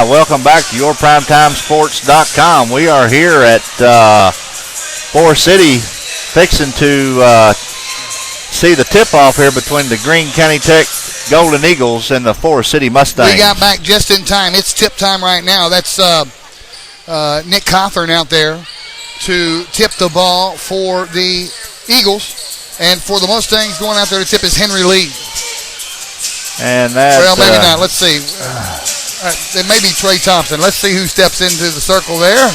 right, welcome back to YourPrimetimeSports.com. We are here at Forrest City fixing to see the tip-off here between the Greene County Tech Golden Eagles and the Forrest City Mustangs. We got back just in time. It's tip time right now. That's Nick Cawthorn out there to tip the ball for the Eagles. And for the Mustangs, going out there to tip is Henry Lee. And that, well, maybe not. Let's see. It may be Trey Thompson. Let's see who steps into the circle there.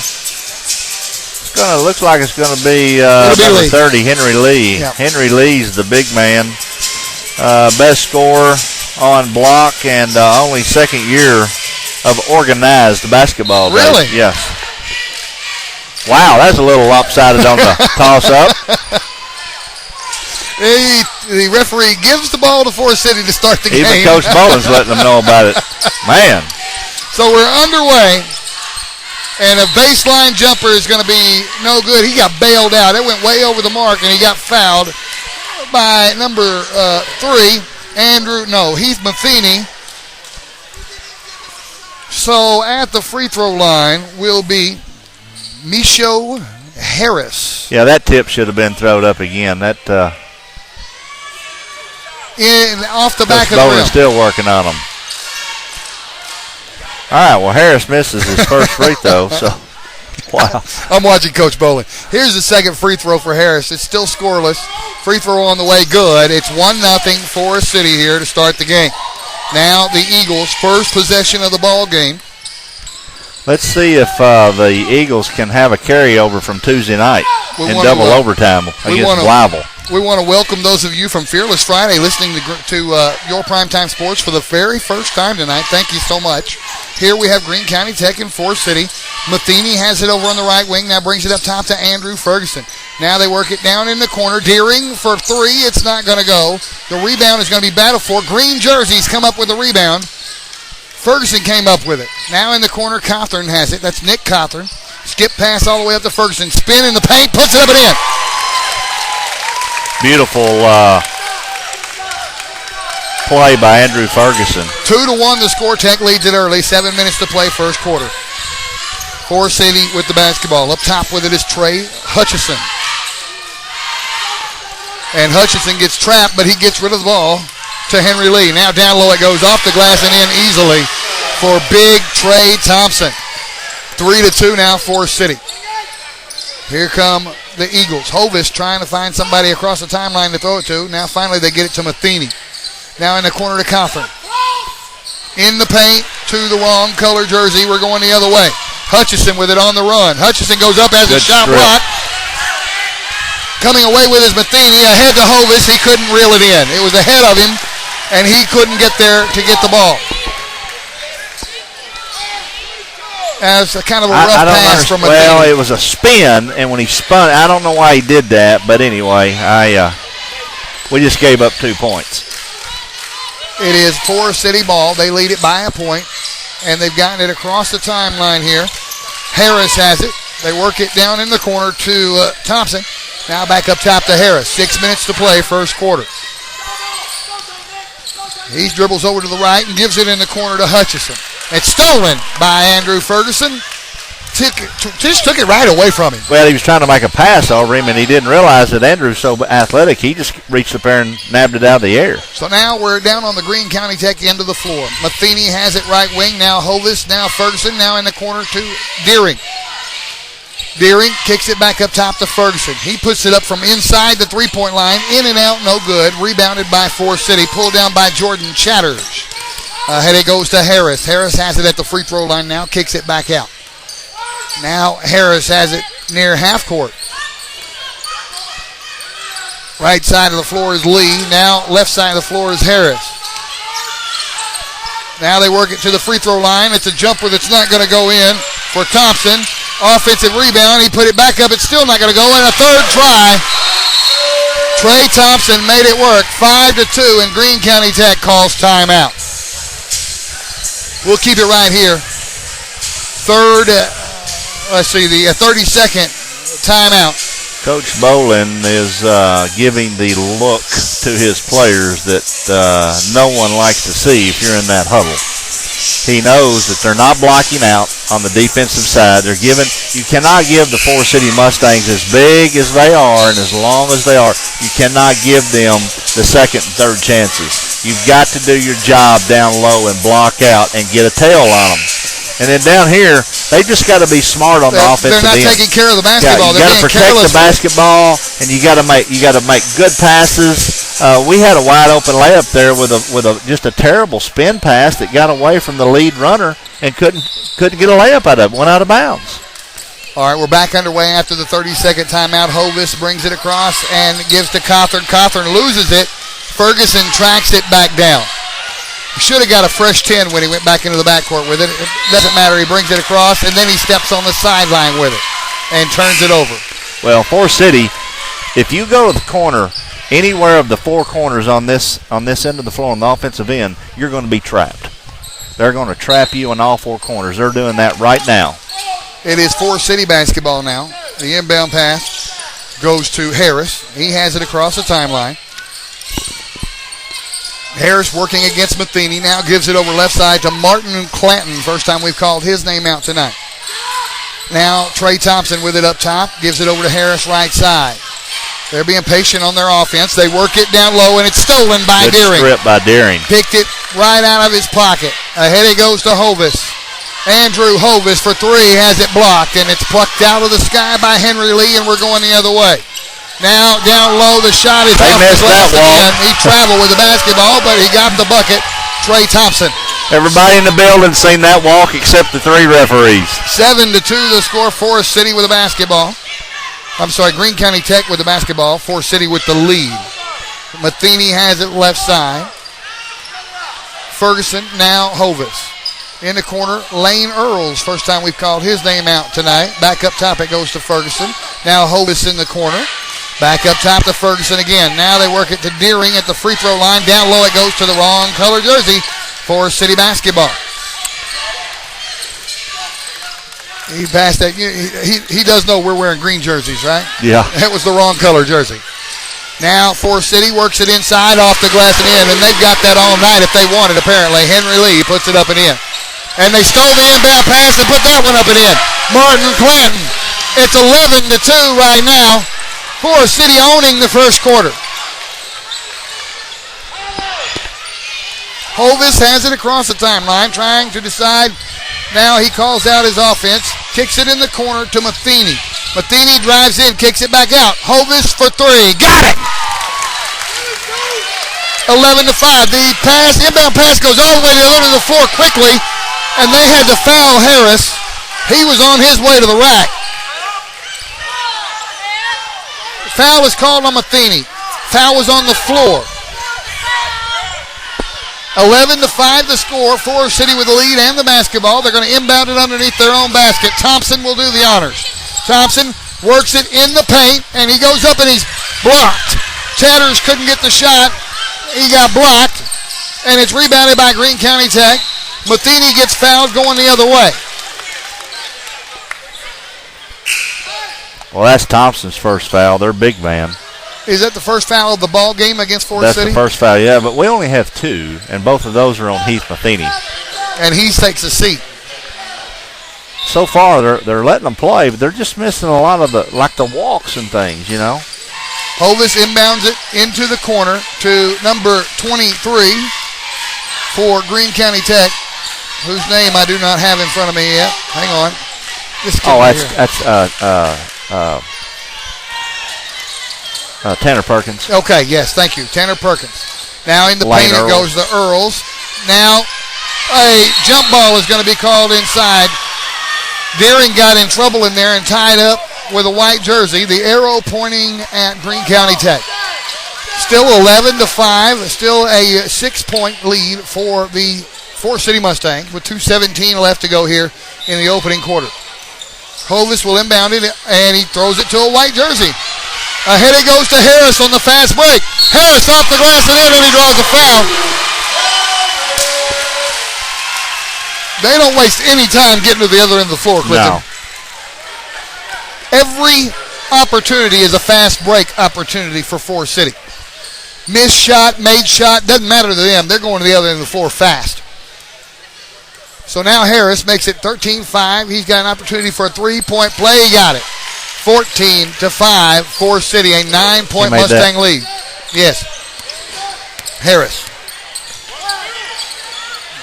Looks like it's going to be number 30, Henry Lee. Yep. Henry Lee's the big man. Best scorer on block and only second year of organized basketball. Really? Yes. Wow, that's a little lopsided on the toss-up. The referee gives the ball to Forrest City to start the game. Even Coach Boland's letting them know about it. Man. So we're underway, and a baseline jumper is going to be no good. He got bailed out. It went way over the mark, and he got fouled by number 3, Heath Matheny. So at the free throw line will be Misho Harris. Yeah, that tip should have been thrown up again. That off the back of the rim. Still working on him. All right, well, Harris misses his first free throw, so wow. I'm watching Coach Boland. Here's the second free throw for Harris. It's still scoreless. Free throw on the way, good. It's 1-0 Forrest City here to start the game. Now the Eagles' first possession of the ball game. Let's see if the Eagles can have a carryover from Tuesday night in double overtime against Blyville. We want to welcome those of you from Fearless Friday listening to Your Primetime Sports for the very first time tonight. Thank you so much. Here we have Greene County Tech and Forrest City. Matheny has it over on the right wing. Now brings it up top to Andrew Ferguson. Now they work it down in the corner. Deering for 3. It's not going to go. The rebound is going to be battled for. Green jerseys come up with the rebound. Ferguson came up with it. Now in the corner, Cawthorn has it. That's Nick Cawthorn. Skip pass all the way up to Ferguson. Spin in the paint. Puts it up and in. Beautiful play by Andrew Ferguson. 2-1 the score. Tech leads it early. 7 minutes to play first quarter. Forrest City with the basketball. Up top with it is Trey Hutchison. And Hutchison gets trapped, but he gets rid of the ball to Henry Lee. Now down low it goes off the glass and in easily for big Trey Thompson. 3-2 now Forrest City. Here come the Eagles. Hovis trying to find somebody across the timeline to throw it to. Now finally they get it to Matheny. Now in the corner to Cawthorn. In the paint to the wrong color jersey. We're going the other way. Hutchison with it on the run. Hutchison goes up as a shot block. Coming away with his Matheny. Ahead to Hovis. He couldn't reel it in. It was ahead of him, and he couldn't get there to get the ball. As a kind of a rough pass from Matheny. Well, it was a spin, and when he spun, I don't know why he did that, but anyway, we just gave up 2 points. It is Forrest City ball. They lead it by a point, and they've gotten it across the timeline here. Harris has it. They work it down in the corner to Thompson. Now back up top to Harris. 6 minutes to play first quarter. He dribbles over to the right and gives it in the corner to Hutchison. It's stolen by Andrew Ferguson. Just took it right away from him. Well, he was trying to make a pass over him, and he didn't realize that Andrew's so athletic. He just reached up there and nabbed it out of the air. So now we're down on the Greene County Tech end of the floor. Matheny has it right wing. Now Hovis. Now Ferguson. Now in the corner to Deering. Deering kicks it back up top to Ferguson. He puts it up from inside the three-point line. In and out, no good. Rebounded by Forrest City. Pulled down by Jordan Chatters. Ahead it goes to Harris. Harris has it at the free throw line now. Kicks it back out. Now Harris has it near half court. Right side of the floor is Lee. Now left side of the floor is Harris. Now they work it to the free throw line. It's a jumper that's not going to go in for Thompson. Offensive rebound. He put it back up. It's still not going to go in. A third try. Trey Thompson made it work. 5-2, and Greene County Tech calls timeout. We'll keep it right here. The 32nd timeout. Coach Boland is giving the look to his players that no one likes to see if you're in that huddle. He knows that they're not blocking out on the defensive side. You cannot give the Forrest City Mustangs, as big as they are and as long as they are, you cannot give them the second and third chances. You've got to do your job down low and block out and get a tail on them. And then down here, they just got to be smart on the offensive end. They're not taking care of the basketball. You got to protect the basketball, and you got to make good passes. We had a wide open layup there with just a terrible spin pass that got away from the lead runner and couldn't get a layup out of it. Went out of bounds. All right, we're back underway after the 30-second timeout. Hovis brings it across and gives to Cawthorn. Cawthorn loses it. Ferguson tracks it back down. He should have got a fresh 10 when he went back into the backcourt with it. It doesn't matter. He brings it across, and then he steps on the sideline with it and turns it over. Well, Forrest City, if you go to the corner, anywhere of the four corners on this end of the floor on the offensive end, you're going to be trapped. They're going to trap you in all four corners. They're doing that right now. It is Forrest City basketball now. The inbound pass goes to Harris. He has it across the timeline. Harris working against Matheny. Now gives it over left side to Martin Clanton. First time we've called his name out tonight. Now Trey Thompson with it up top. Gives it over to Harris right side. They're being patient on their offense. They work it down low, and it's stolen by Deering. Good strip by Deering. Picked it right out of his pocket. Ahead it goes to Hovis. Andrew Hovis for three has it blocked, and it's plucked out of the sky by Henry Lee, and we're going the other way. Now down low, the shot is off the glass again. He traveled with the basketball, but he got the bucket. Trey Thompson. Everybody in the building seen that walk except the three referees. 7-2 the score. Forrest City with the basketball. Greene County Tech with the basketball. Forrest City with the lead. Matheny has it left side. Ferguson, now Hovis. In the corner, Lane Earls. First time we've called his name out tonight. Back up top, it goes to Ferguson. Now Hovis in the corner. Back up top to Ferguson again. Now they work it to Deering at the free throw line. Down low, it goes to the wrong color jersey. Forrest City basketball. He passed that. He does know we're wearing green jerseys, right? Yeah. That was the wrong color jersey. Now Forrest City works it inside off the glass and in, and they've got that all night if they want it, apparently. Henry Lee puts it up and in. And they stole the inbound pass and put that one up and in. Martin Clanton. It's 11-2 right now. Forrest City owning the first quarter. Hovis has it across the timeline, trying to decide. Now he calls out his offense, kicks it in the corner to Matheny. Matheny drives in, kicks it back out. Hovis for three. Got it! 11-5. The inbound pass goes all the way to the end of the floor quickly, and they had to foul Harris. He was on his way to the rack. Foul is called on Matheny. Foul was on the floor. 11-5 the score. Forrest City with the lead and the basketball. They're going to inbound it underneath their own basket. Thompson will do the honors. Thompson works it in the paint, and he goes up and he's blocked. Chatters couldn't get the shot. He got blocked, and it's rebounded by Greene County Tech. Matheny gets fouled going the other way. Well, that's Thompson's first foul. Their big man. Is that the first foul of the ball game against Forrest City? That's the first foul, yeah, but we only have two, and both of those are on Heath Matheny. And he takes a seat. So far, they're letting them play, but they're just missing a lot of the walks and things, you know. Hovis inbounds it into the corner to number 23 for Greene County Tech, whose name I do not have in front of me yet. Hang on. Tanner Perkins. Okay, yes, thank you. Tanner Perkins. Now in the paint it goes to Earls. Now a jump ball is going to be called inside. Deering got in trouble in there and tied up with a white jersey. The arrow pointing at Greene County Tech. Still 11-5. Still a 6-point lead for the Forrest City Mustangs with 2:17 left to go here in the opening quarter. Hovis will inbound it, and he throws it to a white jersey. Ahead it goes to Harris on the fast break. Harris off the glass and in, and he draws a foul. They don't waste any time getting to the other end of the floor, Clifton. No. Every opportunity is a fast break opportunity for Forrest City. Missed shot, made shot, doesn't matter to them. They're going to the other end of the floor fast. So now Harris makes it 13-5. He's got an opportunity for a three-point play. He got it. 14-5, Forrest City, a 9-point Mustang lead. Yes. Harris.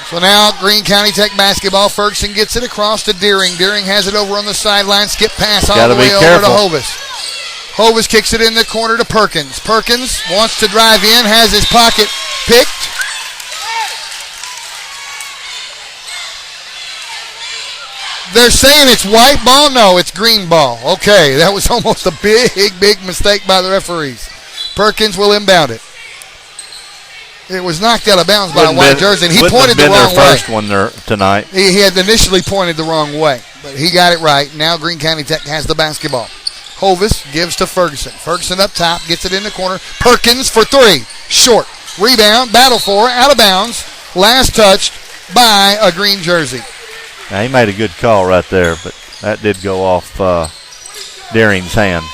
So now Greene County Tech basketball. Ferguson gets it across to Deering. Deering has it over on the sideline. Skip pass all the way over to Hovis. Hovis kicks it in the corner to Perkins. Perkins wants to drive in, has his pocket picked. They're saying it's white ball. No, it's green ball. Okay, that was almost a big mistake by the referees. Perkins will inbound it. It was knocked out of bounds by a white jersey, and he pointed the wrong way. Their first one there tonight. He had initially pointed the wrong way, but he got it right. Now Greene County Tech has the basketball. Hovis gives to Ferguson. Ferguson up top, gets it in the corner. Perkins for three. Short. Rebound, battle for, out of bounds. Last touched by a green jersey. Now, he made a good call right there, but that did go off Deering's hand.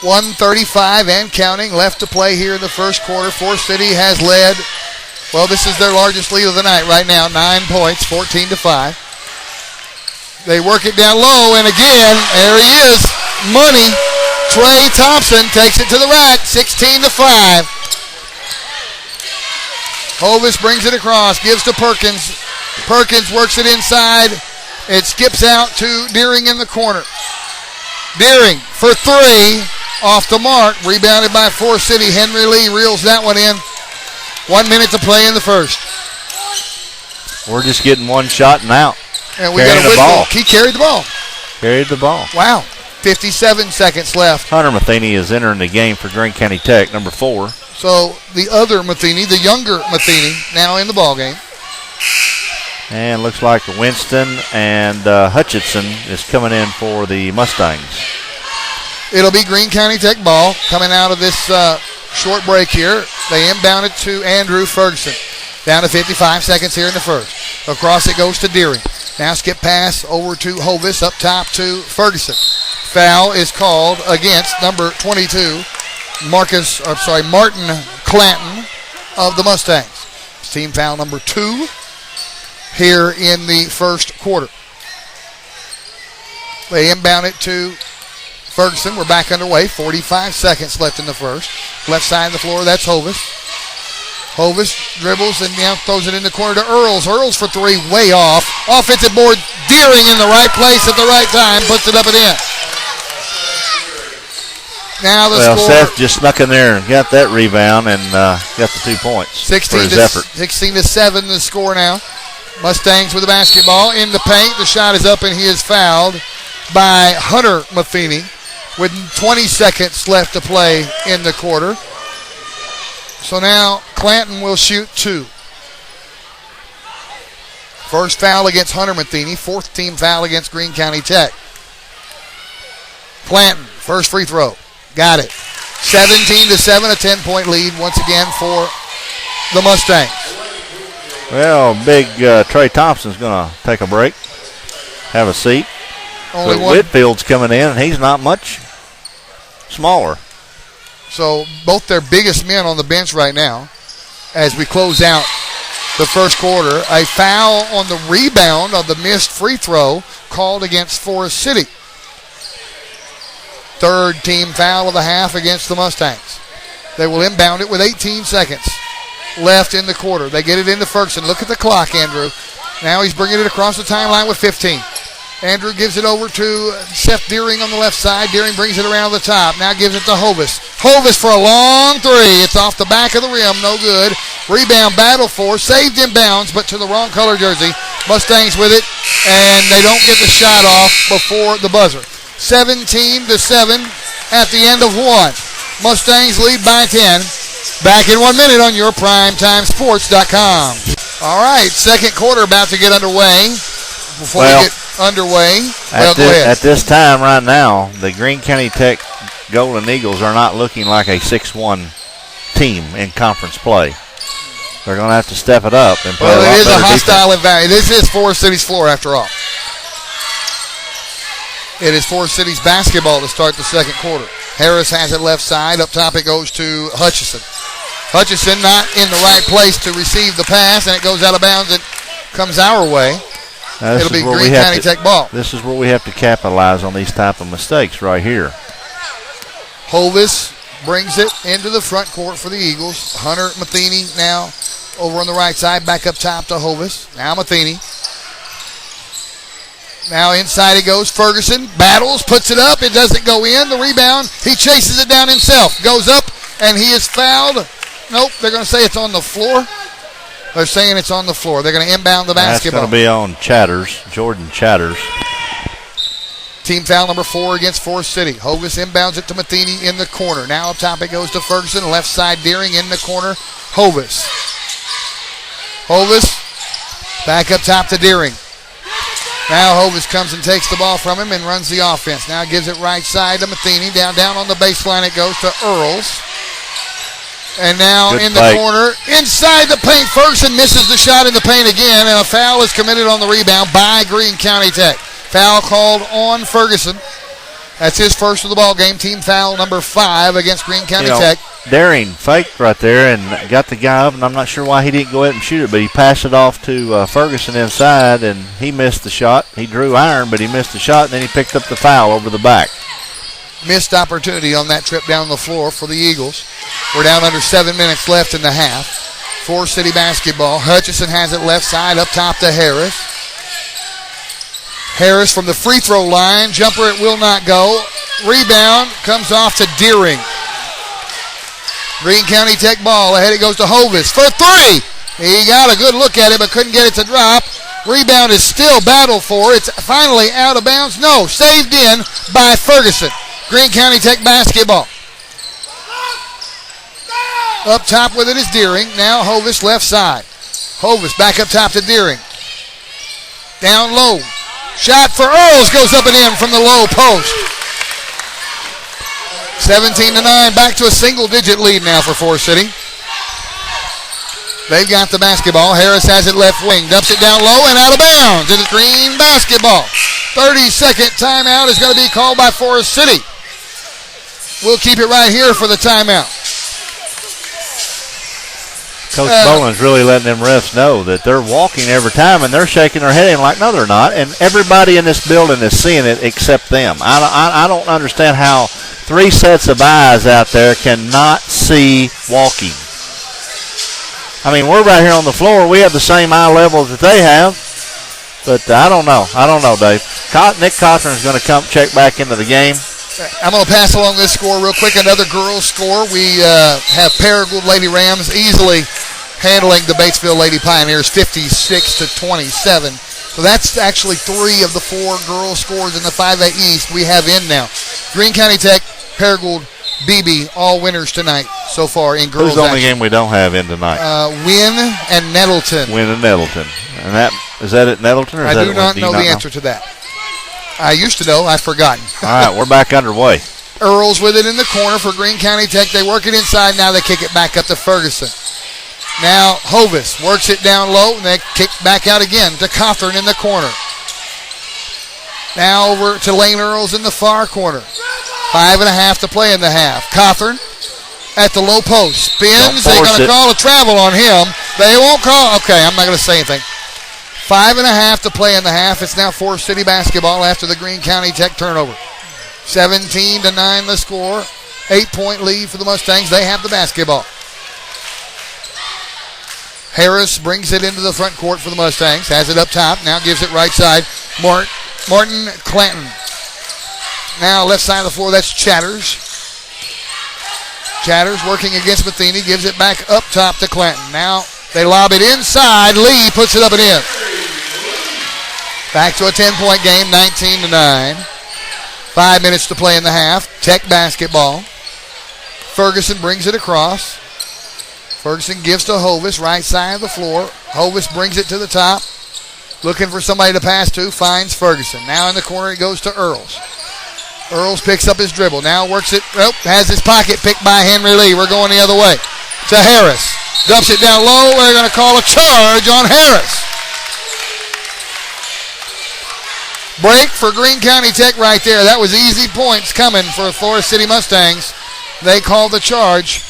1:35 and counting left to play here in the first quarter. Forrest City has led. Well, this is their largest lead of the night right now. 9 points, 14-5. They work it down low, and again, there he is. Money. Trey Thompson takes it to the rack, 16-5. Hovis brings it across, gives to Perkins. Perkins works it inside. It skips out to Deering in the corner. Deering for three. Off the mark. Rebounded by Forrest City. Henry Lee reels that one in. 1 minute to play in the first. We're just getting one shot and out. And we got a whistle. He carried the ball. Carried the ball. Wow. 57 seconds left. Hunter Matheny is entering the game for Greene County Tech, number 4. So the other Matheny, the younger Matheny, now in the ball game. And looks like Winston and Hutchinson is coming in for the Mustangs. It'll be Greene County Tech ball coming out of this short break here. They inbound it to Andrew Ferguson. Down to 55 seconds here in the first. Across it goes to Deering. Now skip pass over to Hovis, up top to Ferguson. Foul is called against number 22, Martin Clanton of the Mustangs. Team foul number 2 here in the first quarter. They inbound it to Ferguson. We're back underway. 45 seconds left in the first. Left side of the floor, that's Hovis. Hovis dribbles and now throws it in the corner to Earls. Earls for three, way off. Offensive board, Deering in the right place at the right time, puts it up and in. Now the score. Seth just snuck in there and got that rebound and got the 2 points for his effort. 16-7 the score now. Mustangs with the basketball in the paint. The shot is up and he is fouled by Hunter Matheny with 20 seconds left to play in the quarter. So now Clanton will shoot 2. First foul against Hunter Matheny, 4th team foul against Greene County Tech. Clanton, first free throw. Got it. 17-7, a 10-point lead once again for the Mustangs. Well, big Trey Thompson's going to take a break, have a seat. Only but one. Whitfield's coming in, and he's not much smaller. So both their biggest men on the bench right now as we close out the first quarter. A foul on the rebound of the missed free throw called against Forrest City. 3rd team foul of the half against the Mustangs. They will inbound it with 18 seconds left in the quarter. They get it into Ferguson. Look at the clock, Andrew. Now he's bringing it across the timeline with 15. Andrew gives it over to Seth Deering on the left side. Deering brings it around the top. Now gives it to Hovis. Hovis for a long three. It's off the back of the rim. No good. Rebound battle for. Saved in bounds, but to the wrong color jersey. Mustangs with it, and they don't get the shot off before the buzzer. 17-7 at the end of 1. Mustangs lead by 10. Back in 1 minute on YourPrimetimeSports.com. All right, second quarter about to get underway. Before we get underway, go ahead. At this time right now, the Greene County Tech Golden Eagles are not looking like a 6-1 team in conference play. They're going to have to step it up and play a lot better. It is a hostile environment. This is Forrest City's floor after all. It is Forrest City's basketball to start the second quarter. Harris has it left side. Up top it goes to Hutchinson. Hutchinson not in the right place to receive the pass, and it goes out of bounds. And comes our way. It'll be Greene County Tech ball. This is where we have to capitalize on these type of mistakes right here. Hovis brings it into the front court for the Eagles. Hunter Matheny now over on the right side, back up top to Hovis. Now Matheny. Now inside he goes. Ferguson battles, puts it up. It doesn't go in. The rebound, he chases it down himself. Goes up, and he is fouled. Nope, they're going to say it's on the floor. They're saying it's on the floor. They're going to inbound the basketball. That's going to be on Chatters, Jordan Chatters. Team foul number 4 against Forrest City. Hovis inbounds it to Matheny in the corner. Now up top it goes to Ferguson. Left side Deering in the corner. Hovis back up top to Deering. Now Hovis comes and takes the ball from him and runs the offense. Now gives it right side to Matheny. Down on the baseline it goes to Earls. And now in the corner, inside the paint, Ferguson misses the shot in the paint again, and a foul is committed on the rebound by Greene County Tech. Foul called on Ferguson. That's his first of the ball game. Team foul number 5 against Greene County Tech. Daring faked right there and got the guy up, and I'm not sure why he didn't go ahead and shoot it, but he passed it off to Ferguson inside, and he missed the shot. He drew iron, but he missed the shot, and then he picked up the foul over the back. Missed opportunity on that trip down the floor for the Eagles. We're down under 7 minutes left in the half. Forrest City basketball. Hutchison has it left side up top to Harris. Harris from the free throw line. Jumper, it will not go. Rebound comes off to Deering. Greene County Tech ball. Ahead it goes to Hovis for 3. He got a good look at it but couldn't get it to drop. Rebound is still battled for. It's finally out of bounds. No, saved in by Ferguson. Greene County Tech basketball. Up top with it is Deering. Now Hovis left side. Hovis back up top to Deering. Down low. Shot for Earls goes up and in from the low post. 17-9. Back to a single-digit lead now for Forrest City. They've got the basketball. Harris has it left wing. Dumps it down low and out of bounds. It is Greene basketball. 30-second timeout is going to be called by Forrest City. We'll keep it right here for the timeout. Coach Boland's really letting them refs know that they're walking every time, and they're shaking their head and like, no, they're not. And everybody in this building is seeing it except them. I don't understand how 3 sets of eyes out there cannot see walking. I mean, we're right here on the floor. We have the same eye level that they have. But I don't know. Dave. Nick Cothran's going to come check back into the game. I'm going to pass along this score real quick. Another girls' score. We have Paragould Lady Rams easily handling the Batesville Lady Pioneers 56-27. So that's actually 3 of the 4 girls' scores in the 5A East we have in now. Greene County Tech, Paragould, BB, all winners tonight so far in girls' Who's the only game we don't have in tonight? Wynn and Nettleton. And is that at Nettleton? Or I do not know the answer to that. I used to know. I've forgotten. All right, we're back underway. Earls with it in the corner for Greene County Tech. They work it inside. Now they kick it back up to Ferguson. Now Hovis works it down low, and they kick back out again to Cothran in the corner. Now over to Lane Earls in the far corner. 5.5 to play in the half. Cothran at the low post. Spins. They're going to call a travel on him. They won't call. Okay, I'm not going to say anything. 5.5 to play in the half. It's now Forrest City basketball after the Greene County Tech turnover. 17-9 the score. 8-point lead for the Mustangs. They have the basketball. Harris brings it into the front court for the Mustangs. Has it up top. Now gives it right side. Martin Clanton. Now left side of the floor. That's Chatters. Chatters working against Matheny. Gives it back up top to Clanton. Now they lob it inside. Lee puts it up and in. Back to a 10-point game, 19-9. 5 minutes to play in the half. Tech basketball. Ferguson brings it across. Ferguson gives to Hovis, right side of the floor. Hovis brings it to the top. Looking for somebody to pass to. Finds Ferguson. Now in the corner it goes to Earls. Earls picks up his dribble. Now works it. Has his pocket picked by Henry Lee. We're going the other way. To Harris. Dumps it down low. We're going to call a charge on Harris. Break for Greene County Tech right there. That was easy points coming for Forrest City Mustangs. They called the charge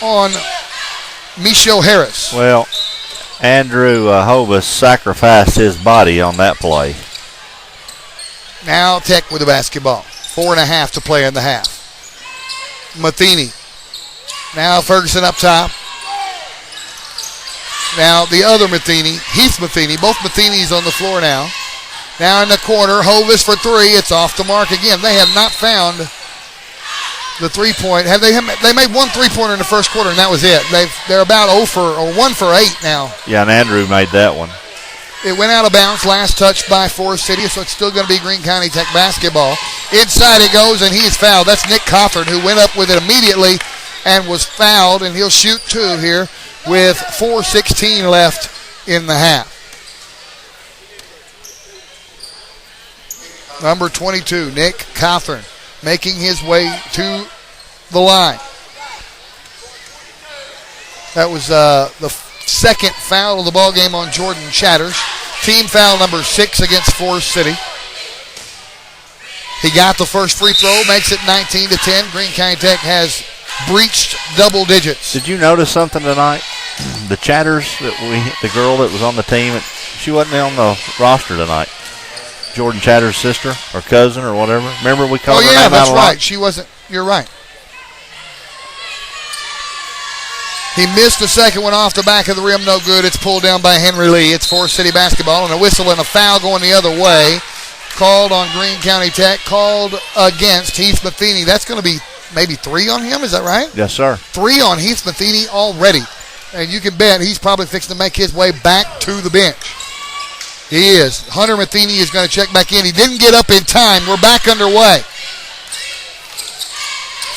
on Michelle Harris. Well, Andrew Hovis sacrificed his body on that play. Now Tech with the basketball. 4.5 to play in the half. Matheny. Now Ferguson up top. Now the other Matheny, Heath Matheny. Both Matheny's on the floor now. Now in the corner, Hovis for three. It's off the mark again. They have not found the three-point. They made one three-pointer in the first quarter, and that was it. They're about 1 for 8 now. Yeah, and Andrew made that one. It went out of bounds, last touch by Forrest City, so it's still going to be Greene County Tech basketball. Inside it goes, and he is fouled. That's Nick Cawthorn, who went up with it immediately and was fouled, and he'll shoot two here with 4:16 left in the half. Number 22, Nick Cawthorn, making his way to the line. That was the second foul of the ball game on Jordan Chatters. Team foul number 6 against Forrest City. He got the first free throw, makes it 19-10. Greene County Tech has breached double digits. Did you notice something tonight? The Chatters, the girl that was on the team, she wasn't on the roster tonight. Jordan Chatter's sister or cousin or whatever. Remember we called her name out a lot? Oh, yeah, that's right. She wasn't. You're right. He missed the second one off the back of the rim. No good. It's pulled down by Henry Lee. It's Forrest City basketball, and a whistle and a foul going the other way. Called on Greene County Tech. Called against Heath Matheny. That's going to be maybe 3 on him. Is that right? Yes, sir. 3 on Heath Matheny already. And you can bet he's probably fixing to make his way back to the bench. He is. Hunter Matheny is going to check back in. He didn't get up in time. We're back underway.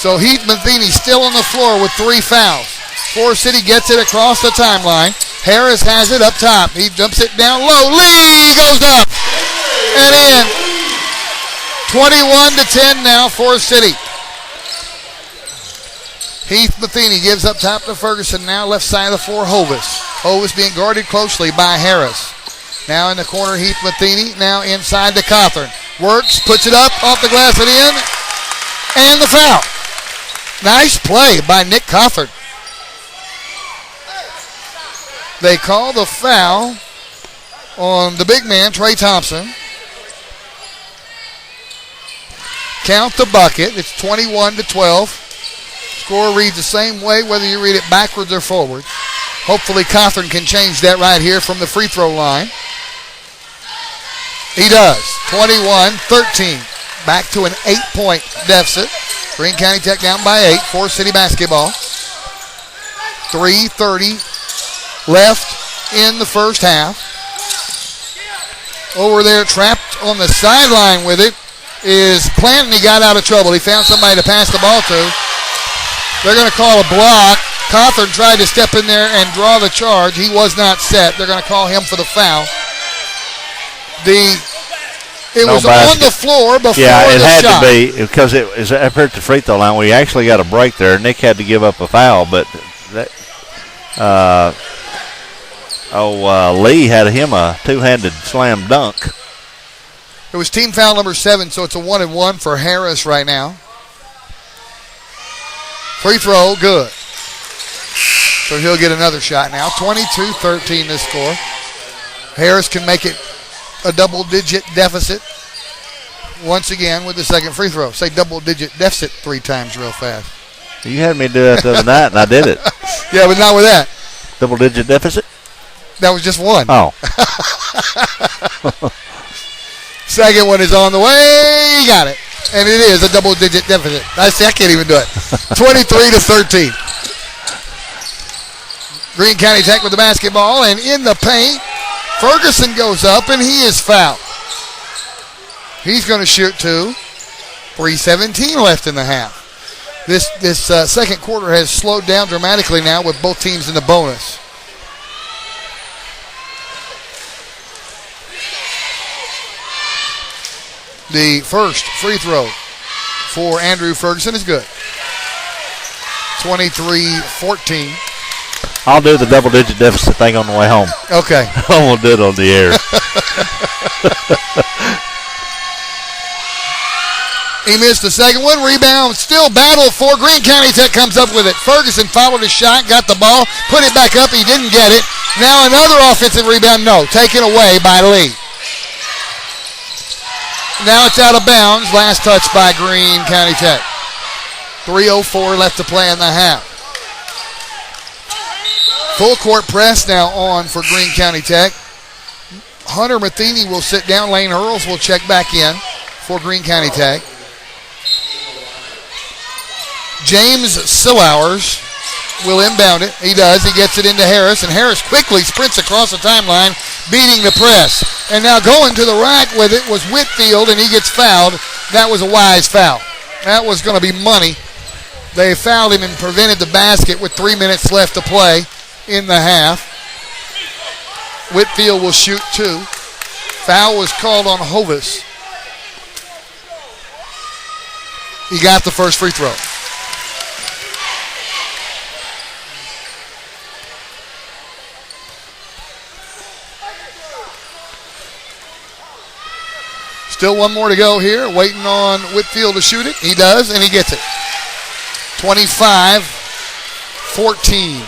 So Heath Matheny still on the floor with 3 fouls. Forrest City gets it across the timeline. Harris has it up top. He jumps it down low. Lee goes up and in. 21-10 now, Forrest City. Heath Matheny gives up top to Ferguson. Now left side of the floor, Hovis. Hovis being guarded closely by Harris. Now in the corner, Heath Matheny. Now inside to Cawthorn. Works, puts it up, off the glass and in. And the foul. Nice play by Nick Cawthorn. They call the foul on the big man, Trey Thompson. Count the bucket. It's 21-12. Score reads the same way whether you read it backwards or forwards. Hopefully Cawthorn can change that right here from the free throw line. He does. 21-13. Back to an 8-point deficit. Greene County Tech down by 8. Forrest City basketball. 3:30 left in the first half. Over there, trapped on the sideline with it, is Planton. He got out of trouble. He found somebody to pass the ball to. They're going to call a block. Cawthorn tried to step in there and draw the charge. He was not set. They're going to call him for the foul. It was on the floor before the shot. Yeah, it had to be because it was up here at the free throw line. We actually got a break there. Nick had to give up a foul, but Lee had him a two-handed slam dunk. It was team foul number 7, so it's a 1-and-1 for Harris right now. Free throw, good. So he'll get another shot now. 22-13 this score. Harris can make it a double-digit deficit once again with the second free throw. Say double-digit deficit 3 times real fast. You had me do that the other night, and I did it. Yeah, but not with that. Double-digit deficit? That was just one. Oh. Second one is on the way. He got it. And it is a double-digit deficit. I can't even do it. 23-13. Greene County Tech with the basketball, and in the paint, Ferguson goes up, and he is fouled. He's going to shoot 2. 3:17 left in the half. This second quarter has slowed down dramatically now with both teams in the bonus. The first free throw for Andrew Ferguson is good. 23-14. I'll do the double-digit deficit thing on the way home. Okay. I won't do it on the air. He missed the second one. Rebound. Still battle for Greene County Tech comes up with it. Ferguson followed his shot, got the ball, put it back up. He didn't get it. Now another offensive rebound. No, taken away by Lee. Now it's out of bounds. Last touch by Greene County Tech. 3:04 left to play in the half. Full court press now on for Greene County Tech. Hunter Matheny will sit down. Lane Earls will check back in for Greene County Tech. James Sillowers will inbound it. He does. He gets it into Harris, and Harris quickly sprints across the timeline, beating the press. And now going to the rack with it was Whitfield, and he gets fouled. That was a wise foul. That was going to be money. They fouled him and prevented the basket with 3 minutes left to play in the half. Whitfield will shoot 2. Foul was called on Hovis. He got the first free throw. Still one more to go here. Waiting on Whitfield to shoot it. He does, and he gets it. 25-14.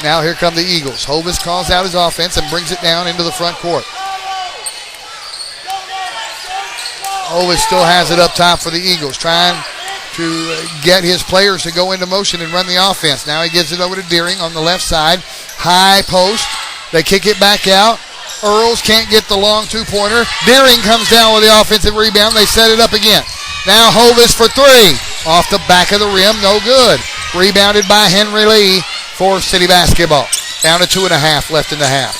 Now here come the Eagles. Hovis calls out his offense and brings it down into the front court. Hovis still has it up top for the Eagles, trying to get his players to go into motion and run the offense. Now he gives it over to Deering on the left side. High post. They kick it back out. Earls can't get the long two-pointer. Deering comes down with the offensive rebound. They set it up again. Now Hovis for 3. Off the back of the rim, no good. Rebounded by Henry Lee for City Basketball. Down to 2.5 left in the half.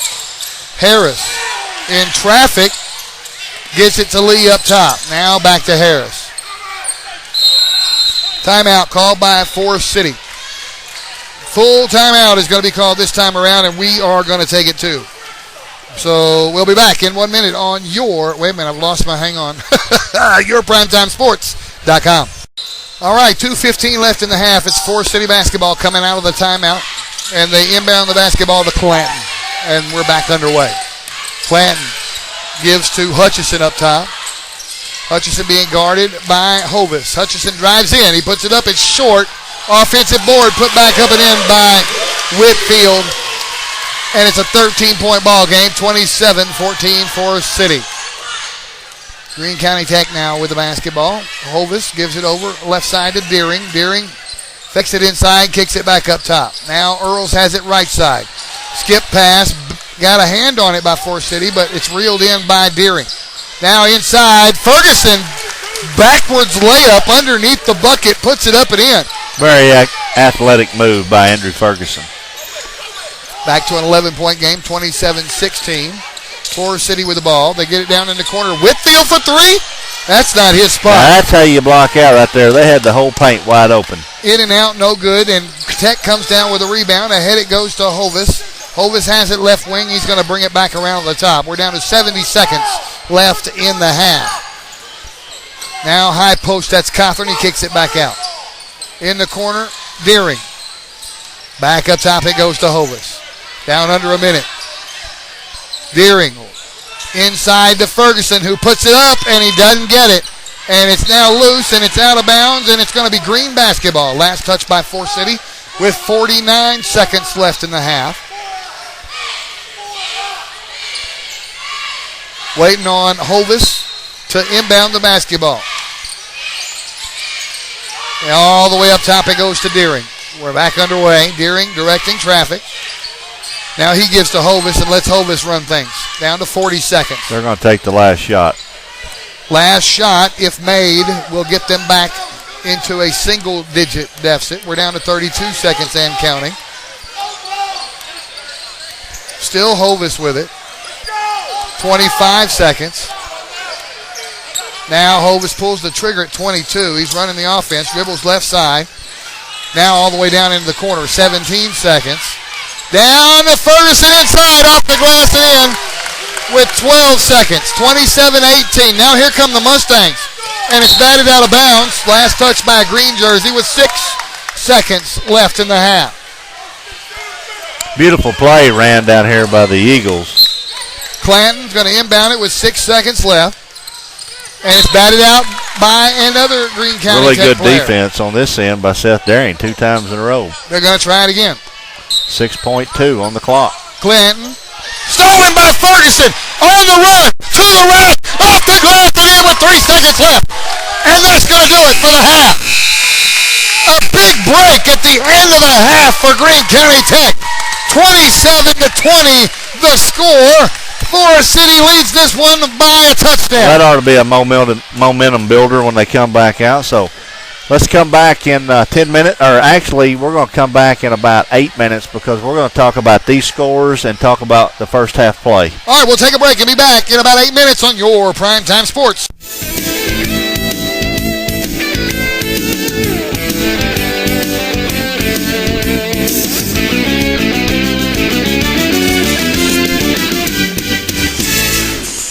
Harris in traffic gets it to Lee up top. Now back to Harris. Timeout called by Forrest City. Full timeout is going to be called this time around, and we are going to take it too. So we'll be back in 1 minute on wait a minute, I've lost my, hang on. YourPrimetimeSports.com. All right, 2:15 left in the half. It's Forrest City basketball coming out of the timeout, and they inbound the basketball to Clanton, and we're back underway. Clanton gives to Hutchison up top. Hutchison being guarded by Hovis. Hutchison drives in. He puts it up. It's short. Offensive board put back up and in by Whitfield. And it's a 13-point ball game, 27-14 Forrest City. Greene County Tech now with the basketball. Hovis gives it over left side to Deering. Deering fixes it inside, kicks it back up top. Now Earls has it right side. Skip pass, got a hand on it by Forrest City, but it's reeled in by Deering. Now inside, Ferguson, backwards layup underneath the bucket, puts it up and in. Very athletic move by Andrew Ferguson. Back to an 11-point game, 27-16. Forrest City with the ball. They get it down in the corner. Whitfield for 3. That's not his spot. Now that's how you block out right there. They had the whole paint wide open. In and out, no good. And Tech comes down with a rebound. Ahead it goes to Hovis. Hovis has it left wing. He's going to bring it back around the top. We're down to 70 seconds left in the half. Now high post. That's Cawthorn. He kicks it back out. In the corner, Deering. Back up top it goes to Hovis. Down under a minute. Deering inside to Ferguson, who puts it up, and he doesn't get it. And it's now loose, and it's out of bounds, and it's going to be Greene basketball. Last touch by Forrest City with 49 seconds left in the half. Waiting on Hovis to inbound the basketball. And all the way up top it goes to Deering. We're back underway. Deering directing traffic. Now he gives to Hovis and lets Hovis run things. Down to 40 seconds. They're going to take the last shot. Last shot, if made, will get them back into a single-digit deficit. We're down to 32 seconds and counting. Still Hovis with it. 25 seconds. Now Hovis pulls the trigger at 22. He's running the offense. Dribbles left side. Now all the way down into the corner. 17 seconds. Down to Ferguson inside, off the glass and in with 12 seconds. 27-18. Now here come the Mustangs. And it's batted out of bounds. Last touch by a green jersey with 6 seconds left in the half. Beautiful play ran down here by the Eagles. Clanton's going to inbound it with 6 seconds left. And it's batted out by another Greene County really Tech good player. defense on this end by Seth Daring 2 times in a row. They're going to try it again. 6.2 on the clock. Clinton. Stolen by Ferguson. On the run. To the rack. Off the glass and in with 3 seconds left. And that's going to do it for the half. A big break at the end of the half for Greene County Tech. 27-20 the score. Forrest City leads this one by a touchdown. That ought to be a momentum builder when they come back out. So let's come back in 10 minutes. Or actually, we're going to come back in about 8 minutes because we're going to talk about these scores and talk about the first half play. All right, we'll take a break and be back in about 8 minutes on your Primetime Sports.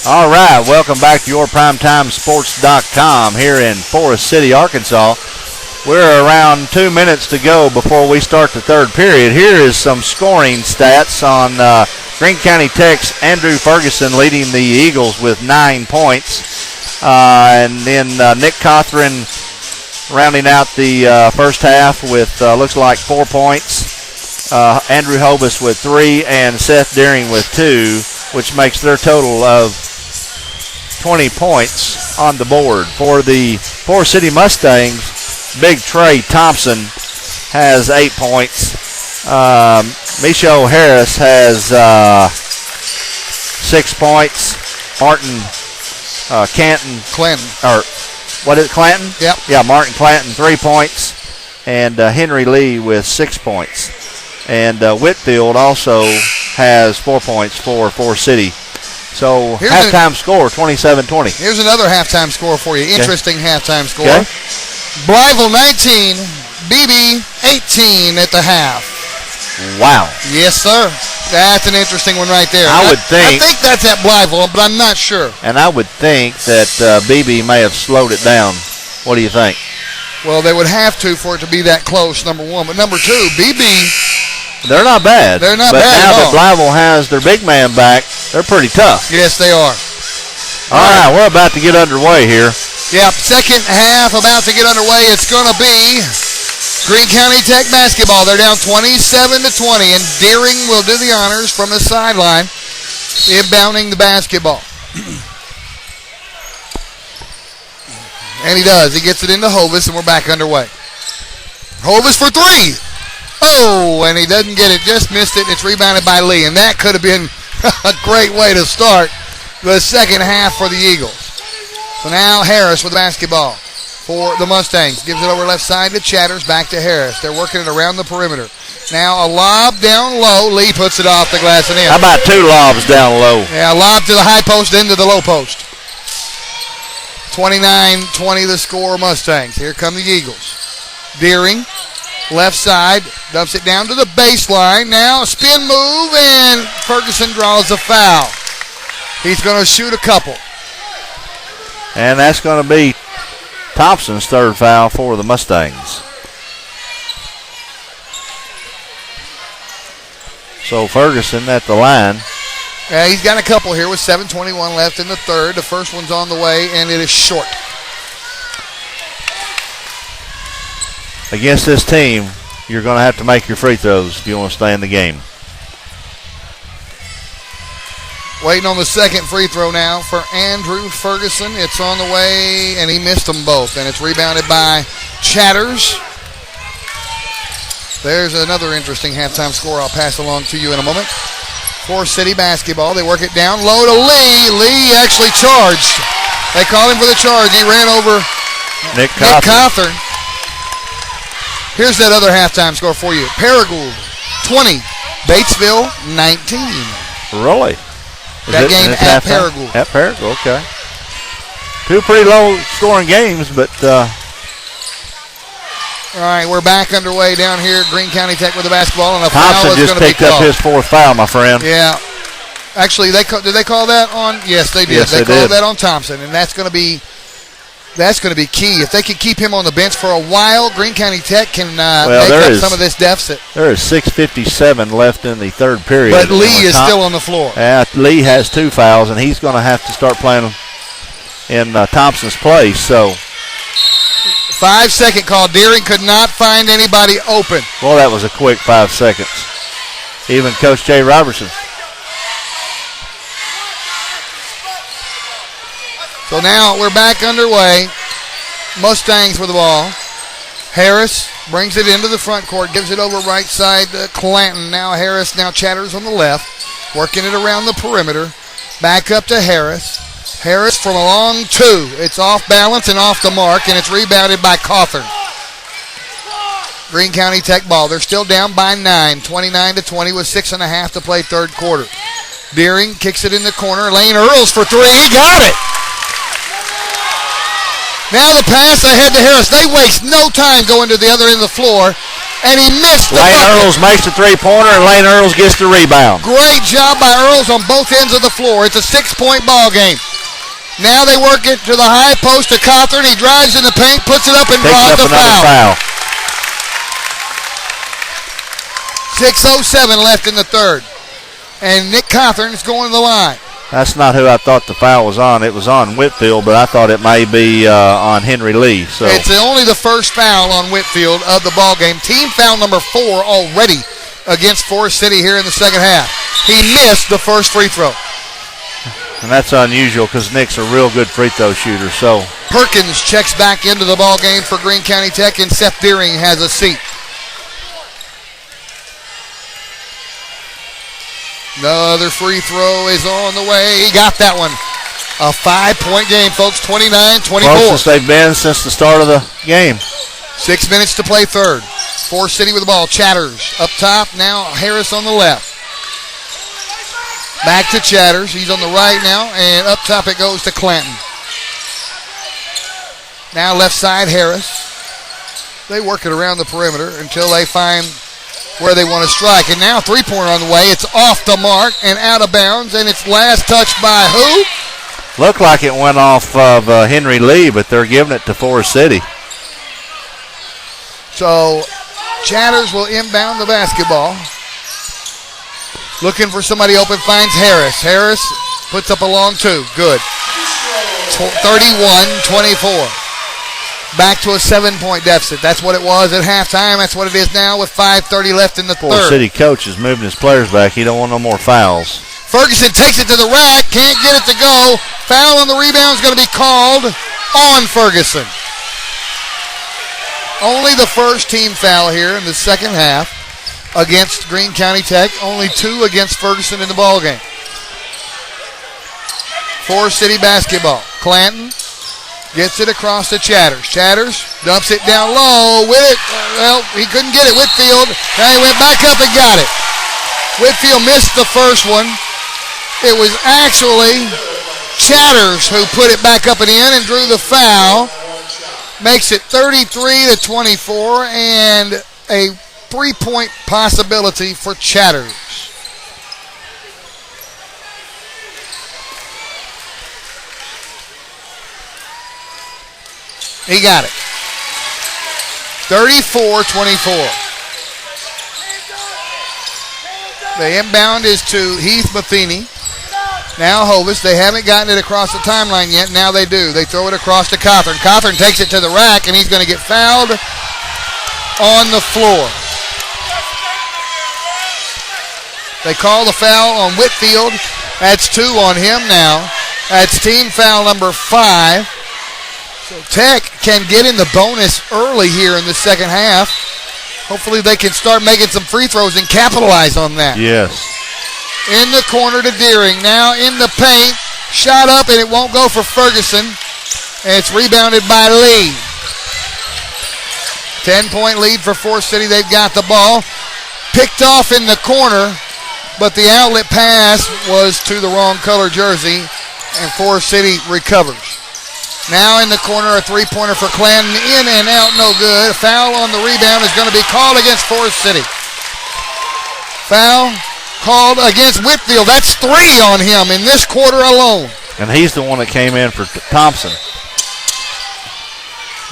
All right, welcome back to YourPrimetimeSports.com here in Forrest City, Arkansas. We're around 2 minutes to go before we start the third period. Here is some scoring stats on Greene County Tech's Andrew Ferguson leading the Eagles with 9 points. And then Nick Cothran rounding out the first half with looks like 4 points. Andrew Hobus with 3 and Seth Deering with 2, which makes their total of 20 points on the board. For the Forrest City Mustangs, Big Trey Thompson has 8 points. Michelle Harris has 6 points. Martin Clanton. Or what is it, Clanton? Yep. Yeah, Martin Clanton, 3 points. And Henry Lee with 6 points. And Whitfield also has 4 points for Forrest City. So halftime score, 27-20. Here's another halftime score for you. Interesting halftime score. Okay. Blytheville 19, BB 18 at the half. Wow. Yes, sir. That's an interesting one right there. I think that's at Blytheville, but I'm not sure. And I would think that BB may have slowed it down. What do you think? Well, they would have to for it to be that close, number one. But number two, BB. They're not bad. They're not bad at all. all. But now that Blytheville has their big man back, they're pretty tough. Yes, they are. All right, we're about to get underway here. Yep, second half about to get underway. It's going to be Greene County Tech basketball. They're down 27-20, and Deering will do the honors from the sideline, inbounding the basketball. And he does. He gets it into Hovis, and we're back underway. Hovis for 3. Oh, and he doesn't get it. Just missed it. It's rebounded by Lee, and that could have been a great way to start the second half for the Eagles. So now Harris with the basketball for the Mustangs. Gives it over left side to Chatters, back to Harris. They're working it around the perimeter. Now a lob down low. Lee puts it off the glass and in. How about 2 lobs down low? Yeah, a lob to the high post, then to the low post. 29-20 the score, Mustangs. Here come the Eagles. Deering, left side, dumps it down to the baseline. Now a spin move, and Ferguson draws a foul. He's going to shoot a couple. And that's going to be Thompson's third foul for the Mustangs. So Ferguson at the line. Yeah, he's got a couple here with 7:21 left in the third. The first one's on the way, and it is short. Against this team, you're going to have to make your free throws if you want to stay in the game. Waiting on the second free throw now for Andrew Ferguson. It's on the way, and he missed them both. And it's rebounded by Chatters. There's another interesting halftime score I'll pass along to you in a moment. Forrest City basketball. They work it down low to Lee. Lee actually charged. They called him for the charge. He ran over Nick Cothran. Here's that other halftime score for you. Paragould, 20. Batesville, 19. Really? That game at Paragould. At Paragould, okay. 2 pretty low scoring games, but all right, we're back underway down here at Greene County Tech with the basketball, and a Thompson foul is going to be called. just picked up his 4th foul, my friend. Yeah. Actually, did they call that on? Yes, they did. Yes, they called did. that on Thompson, and that's going to be key. If they can keep him on the bench for a while, Greene County Tech can make up some of this deficit. There is 6:57 left in the third period. But Lee is still on the floor. Lee has 2 fouls, and he's going to have to start playing in Thompson's place. So 5-second call. Deering could not find anybody open. Well, that was a quick 5 seconds. Even Coach Jay Robertson. So now we're back underway. Mustangs with the ball. Harris brings it into the front court, gives it over right side to Clanton. Now Harris, now Chatters on the left, working it around the perimeter. Back up to Harris. Harris from a long two. It's off balance and off the mark, and it's rebounded by Cawthorn. Greene County Tech ball. They're still down by 9, 29-20 with 6.5 to play third quarter. Deering kicks it in the corner. Lane Earls for three. He got it. Now the pass ahead to Harris. They waste no time going to the other end of the floor, and he missed the Lane bucket. Earls makes the three-pointer, and Lane Earls gets the rebound. Great job by Earls on both ends of the floor. It's a 6-point ball game. Now they work it to the high post to Cawthorn. He drives in the paint, puts it up, and draws the foul. 6:07 left in the third. And Nick Cawthorn is going to the line. That's not who I thought the foul was on. It was on Whitfield, but I thought it may be on Henry Lee. So it's only the first foul on Whitfield of the ball game. Team foul number 4 already against Forrest City here in the second half. He missed the first free throw. And that's unusual because Nick's a real good free throw shooter. So Perkins checks back into the ball game for Greene County Tech, and Seth Deering has a seat. Another free throw is on the way. He got that one. A 5-point game, folks, 29-24. Closest they've been since the start of the game. 6 minutes to play third. Forrest City with the ball. Chatters up top. Now Harris on the left. Back to Chatters. He's on the right now. And up top it goes to Clanton. Now left side Harris. They work it around the perimeter until they find where they want to strike. And now three-pointer on the way. It's off the mark and out of bounds. And it's last touched by who? Looked like it went off of Henry Lee, but they're giving it to Forrest City. So Chatters will inbound the basketball. Looking for somebody open, finds Harris. Harris puts up a long two. Good. 31-24. Back to a 7-point deficit. That's what it was at halftime. That's what it is now with 5:30 left in the third. Forrest City coach is moving his players back. He don't want no more fouls. Ferguson takes it to the rack. Can't get it to go. Foul on the rebound is going to be called on Ferguson. Only the first team foul here in the second half against Greene County Tech. Only 2 against Ferguson in the ballgame. Forrest City basketball. Clanton gets it across to Chatters. Chatters dumps it down low with it. Well, he couldn't get it. Whitfield. Now he went back up and got it. Whitfield missed the first one. It was actually Chatters who put it back up and in and drew the foul. Makes it 33-24 and a 3-point possibility for Chatters. He got it. 34-24. The inbound is to Heath Matheny. Now Hovis. They haven't gotten it across the timeline yet. Now they do. They throw it across to Cawthorn. Cawthorn takes it to the rack, and he's going to get fouled on the floor. They call the foul on Whitfield. That's 2 on him now. That's team foul number 5. So Tech can get in the bonus early here in the second half. Hopefully they can start making some free throws and capitalize on that. Yes. In the corner to Deering. Now in the paint. Shot up and it won't go for Ferguson. And it's rebounded by Lee. 10-point lead for Forrest City. They've got the ball. Picked off in the corner, but the outlet pass was to the wrong color jersey, and Forrest City recovers. Now in the corner, a three-pointer for Clanton. In and out, no good. A foul on the rebound is going to be called against Forrest City. Foul called against Whitfield. That's 3 on him in this quarter alone. And he's the one that came in for Thompson.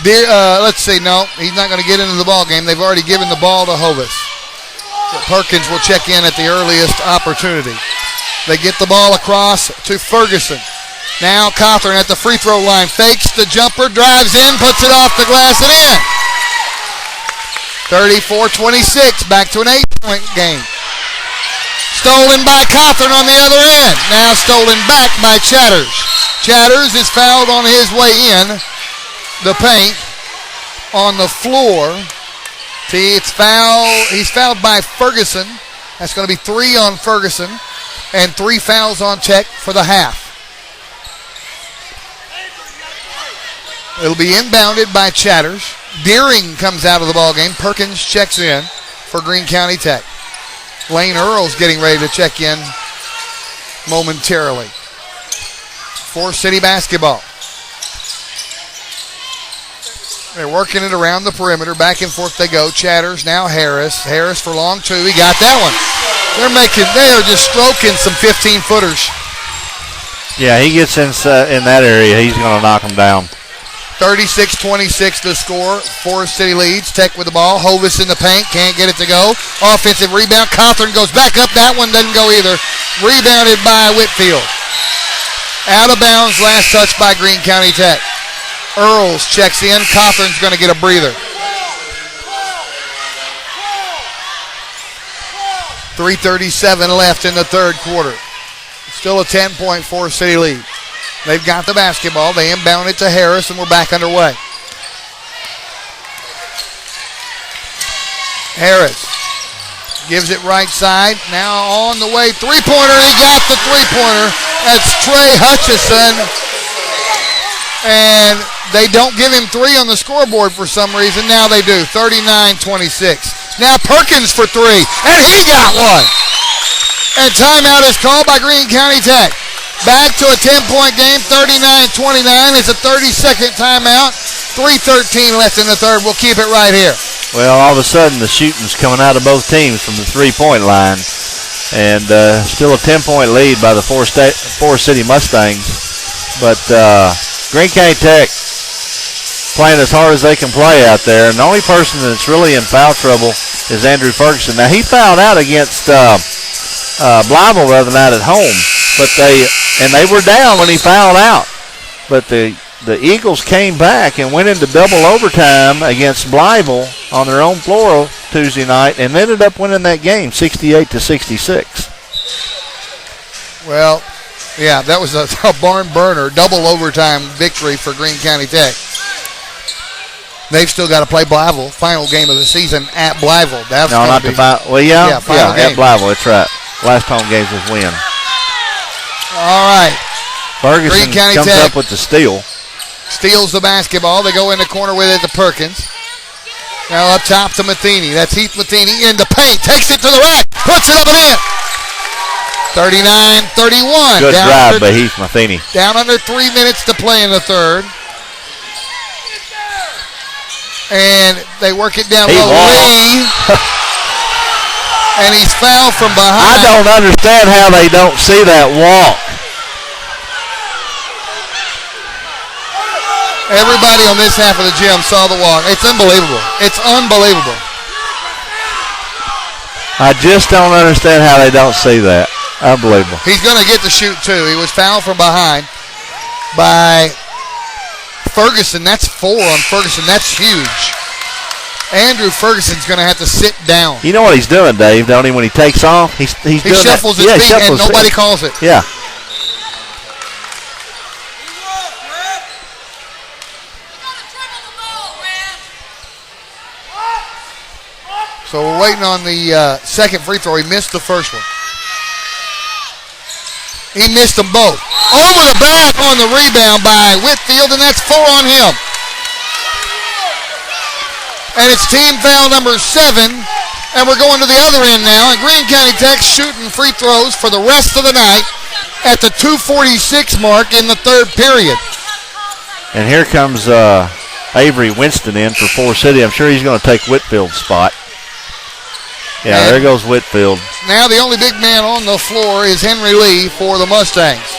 Let's see. No, he's not going to get into the ball game. They've already given the ball to Hovis. So Perkins will check in at the earliest opportunity. They get the ball across to Ferguson. Now Cawthorn at the free throw line. Fakes the jumper, drives in, puts it off the glass and in. 34-26, back to an 8-point game. Stolen by Cawthorn on the other end. Now stolen back by Chatters. Chatters is fouled on his way in the paint on the floor. See, it's foul. He's fouled by Ferguson. That's going to be 3 on Ferguson and 3 fouls on Tech for the half. It'll be inbounded by Chatters. Deering comes out of the ball game. Perkins checks in for Greene County Tech. Lane Earl's getting ready to check in momentarily. Forrest City basketball. They're working it around the perimeter. Back and forth they go. Chatters, now Harris. Harris for long 2. He got that one. They are just stroking some 15-footers. Yeah, he gets in that area. He's going to knock them down. 36-26 the score. Forrest City leads. Tech with the ball. Hovis in the paint. Can't get it to go. Offensive rebound. Cawthorn goes back up. That one doesn't go either. Rebounded by Whitfield. Out of bounds. Last touch by Greene County Tech. Earls checks in. Cawthorn's going to get a breather. 3:37 left in the third quarter. Still a 10-point Forrest City lead. They've got the basketball. They inbound it to Harris, and we're back underway. Harris gives it right side. Now on the way. Three-pointer. He got the three-pointer. That's Trey Hutchison. And they don't give him 3 on the scoreboard for some reason. Now they do. 39-26. Now Perkins for 3. And he got one. And timeout is called by Greene County Tech. Back to a 10-point game, 39-29. It's a 30-second timeout. 3:13 left in the third. We'll keep it right here. Well, all of a sudden, the shooting's coming out of both teams from the three-point line. And still a 10-point lead by the Forrest City Mustangs. But Greene County Tech playing as hard as they can play out there. And the only person that's really in foul trouble is Andrew Ferguson. Now, he fouled out against Blyville the other night at home. But they were down when he fouled out. But the Eagles came back and went into double overtime against Blyville on their own floor Tuesday night and ended up winning that game 68-66. Well, yeah, that was a barn burner, double overtime victory for Greene County Tech. They've still got to play Blyville, final game of the season at Blyville. That's no, not the final. Well, yeah, at Blyville. That's right. Last home games was win. All right. Ferguson comes up with the steal. Steals the basketball. They go in the corner with it to Perkins. Now up top to Matheny. That's Heath Matheny in the paint. Takes it to the right. Puts it up and in. 39-31. Good drive by Heath Matheny. Down under 3 minutes to play in the third. And they work it down low. Lee. And he's fouled from behind. I don't understand how they don't see that walk. Everybody on this half of the gym saw the walk. It's unbelievable. It's unbelievable. I just don't understand how they don't see that. Unbelievable. He's going to get the shoot, too. He was fouled from behind by Ferguson. That's 4 on Ferguson. That's huge. Andrew Ferguson's going to have to sit down. You know what he's doing, Dave, don't he? When he takes off, he shuffles his feet and nobody calls it. Yeah. So we're waiting on the second free throw. He missed the first one. He missed them both. Over the back on the rebound by Whitfield, and that's 4 on him. And it's team foul number 7. And we're going to the other end now. And Greene County Tech shooting free throws for the rest of the night at the 2:46 mark in the third period. And here comes Avery Winston in for Forrest City. I'm sure he's going to take Whitfield's spot. Yeah, and there goes Whitfield. Now the only big man on the floor is Henry Lee for the Mustangs.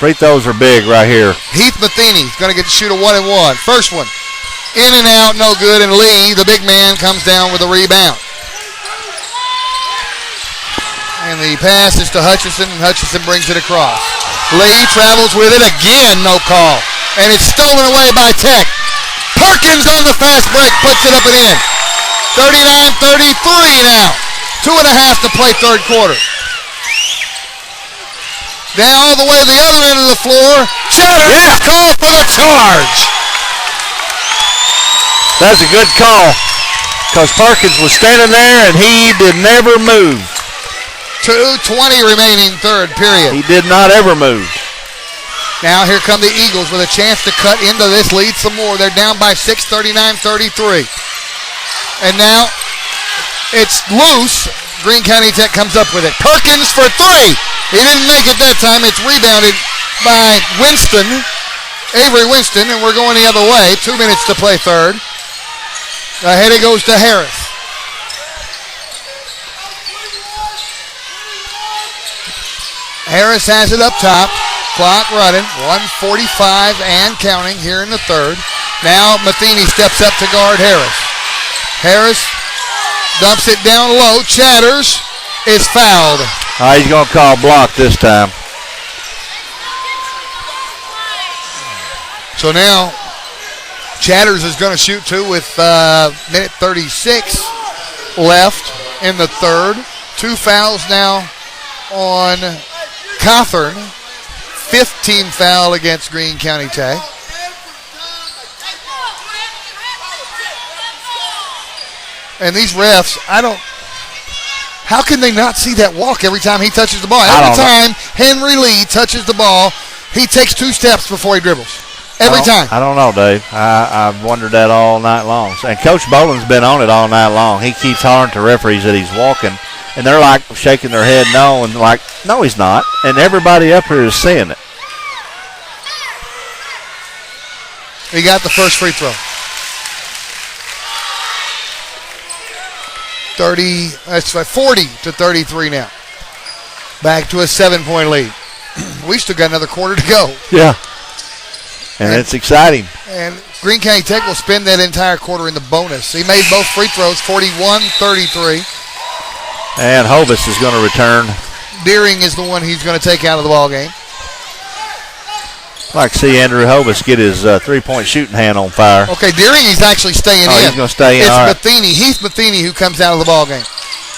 Free throws are big right here. Heath Matheny is going to get to shoot a 1-and-1. First one, in and out, no good. And Lee, the big man, comes down with a rebound. And And the pass is to Hutchison, and Hutchison brings it across. Lee travels with it again, no call. And it's stolen away by Tech. Perkins on the fast break, puts it up and in. 39-33 now. 2.5 to play third quarter. Now all the way to the other end of the floor. Chatters is called for the charge. That's a good call because Perkins was standing there and he did never move. 2:20 remaining third period. He did not ever move. Now here come the Eagles with a chance to cut into this lead some more. They're down by 6, 39-33. And now it's loose. Greene County Tech comes up with it. Perkins for three. He didn't make it that time. It's rebounded by Winston, Avery Winston, and we're going the other way. 2 minutes to play third. Ahead it goes to Harris. Harris has it up top. Clock running. 1:45 and counting here in the third. Now Matheny steps up to guard Harris. Harris dumps it down low. Chatters is fouled. He's going to call block this time. So now Chatters is going to shoot two with minute 36 left in the third. 2 fouls now on Cawthorn. 15 foul against Greene County Tech. And these refs, how can they not see that walk every time he touches the ball? Every time Henry Lee touches the ball, he takes 2 steps before he dribbles. Every time. I don't know, Dave. I've wondered that all night long. And Coach Boland's been on it all night long. He keeps hollering to referees that he's walking, and they're like shaking their head no, and like, no, he's not. And everybody up here is seeing it. He got the first free throw. 40-33 now. Back to a 7-point lead. We still got another quarter to go. Yeah. And it's exciting. And Greene County Tech will spend that entire quarter in the bonus. He made both free throws, 41-33. And Hovis is going to return. Deering is the one he's going to take out of the ball game. I'd like to see Andrew Hovis get his 3-point shooting hand on fire. Okay, Deering is actually staying in. He's going to stay in. It's right. Matheny. Heath Matheny who comes out of the ball game.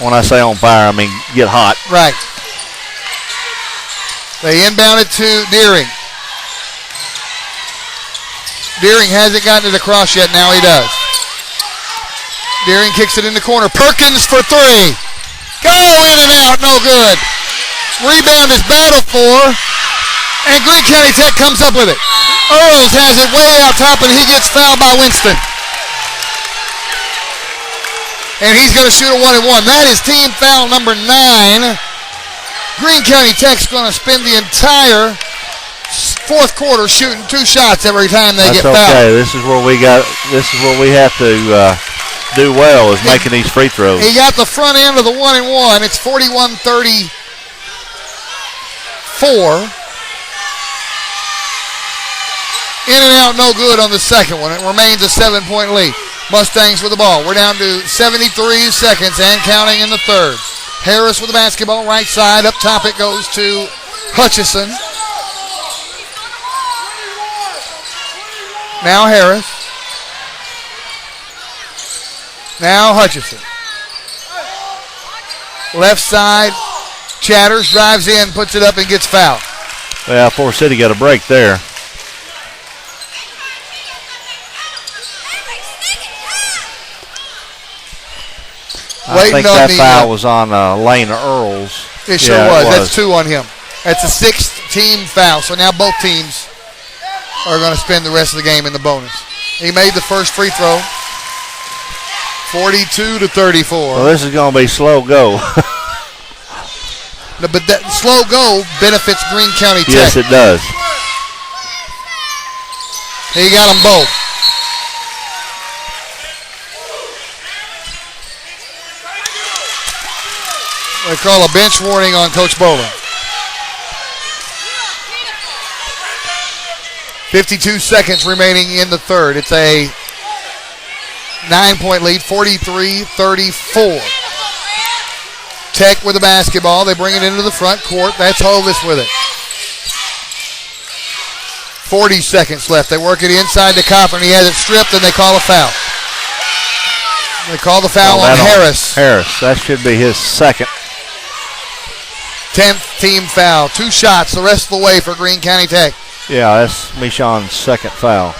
When I say on fire, I mean get hot. Right. They inbound it to Deering. Deering hasn't gotten it across yet. Now he does. Deering kicks it in the corner. Perkins for three. Go in and out. No good. Rebound is battled for. And Greene County Tech comes up with it. Earls has it way out top, and he gets fouled by Winston. And he's going to shoot a 1-and-1. That is team foul number 9. Greene County Tech's going to spend the entire fourth quarter shooting 2 shots every time they get fouled. Okay. This is where we have to do well is making these free throws. He got the front end of the 1-and-1. It's 41-34. In and out, no good on the second one. It remains a 7-point lead. Mustangs with the ball. We're down to 73 seconds and counting in the third. Harris with the basketball, right side. Up top it goes to Hutchison. Now Harris. Now Hutchison. Left side. Chatters drives in, puts it up, and gets fouled. Yeah, Forrest City got a break there. I think that foul was on Lane Earls. It sure was. That's 2 on him. That's a 6th-team foul. So now both teams are going to spend the rest of the game in the bonus. He made the first free throw. 42-34. Well, this is going to be slow go. But that slow go benefits Greene County Tech. Yes, it does. He got them both. They call a bench warning on Coach Boland. 52 seconds remaining in the third. It's a 9-point lead, 43-34. Tech with the basketball. They bring it into the front court. That's Hovis with it. 40 seconds left. They work it inside to Cochran. He has it stripped, and they call a foul. They call the foul on Harris. That should be his second. 10th team foul. 2 shots the rest of the way for Greene County Tech. Yeah, that's Michon's second foul.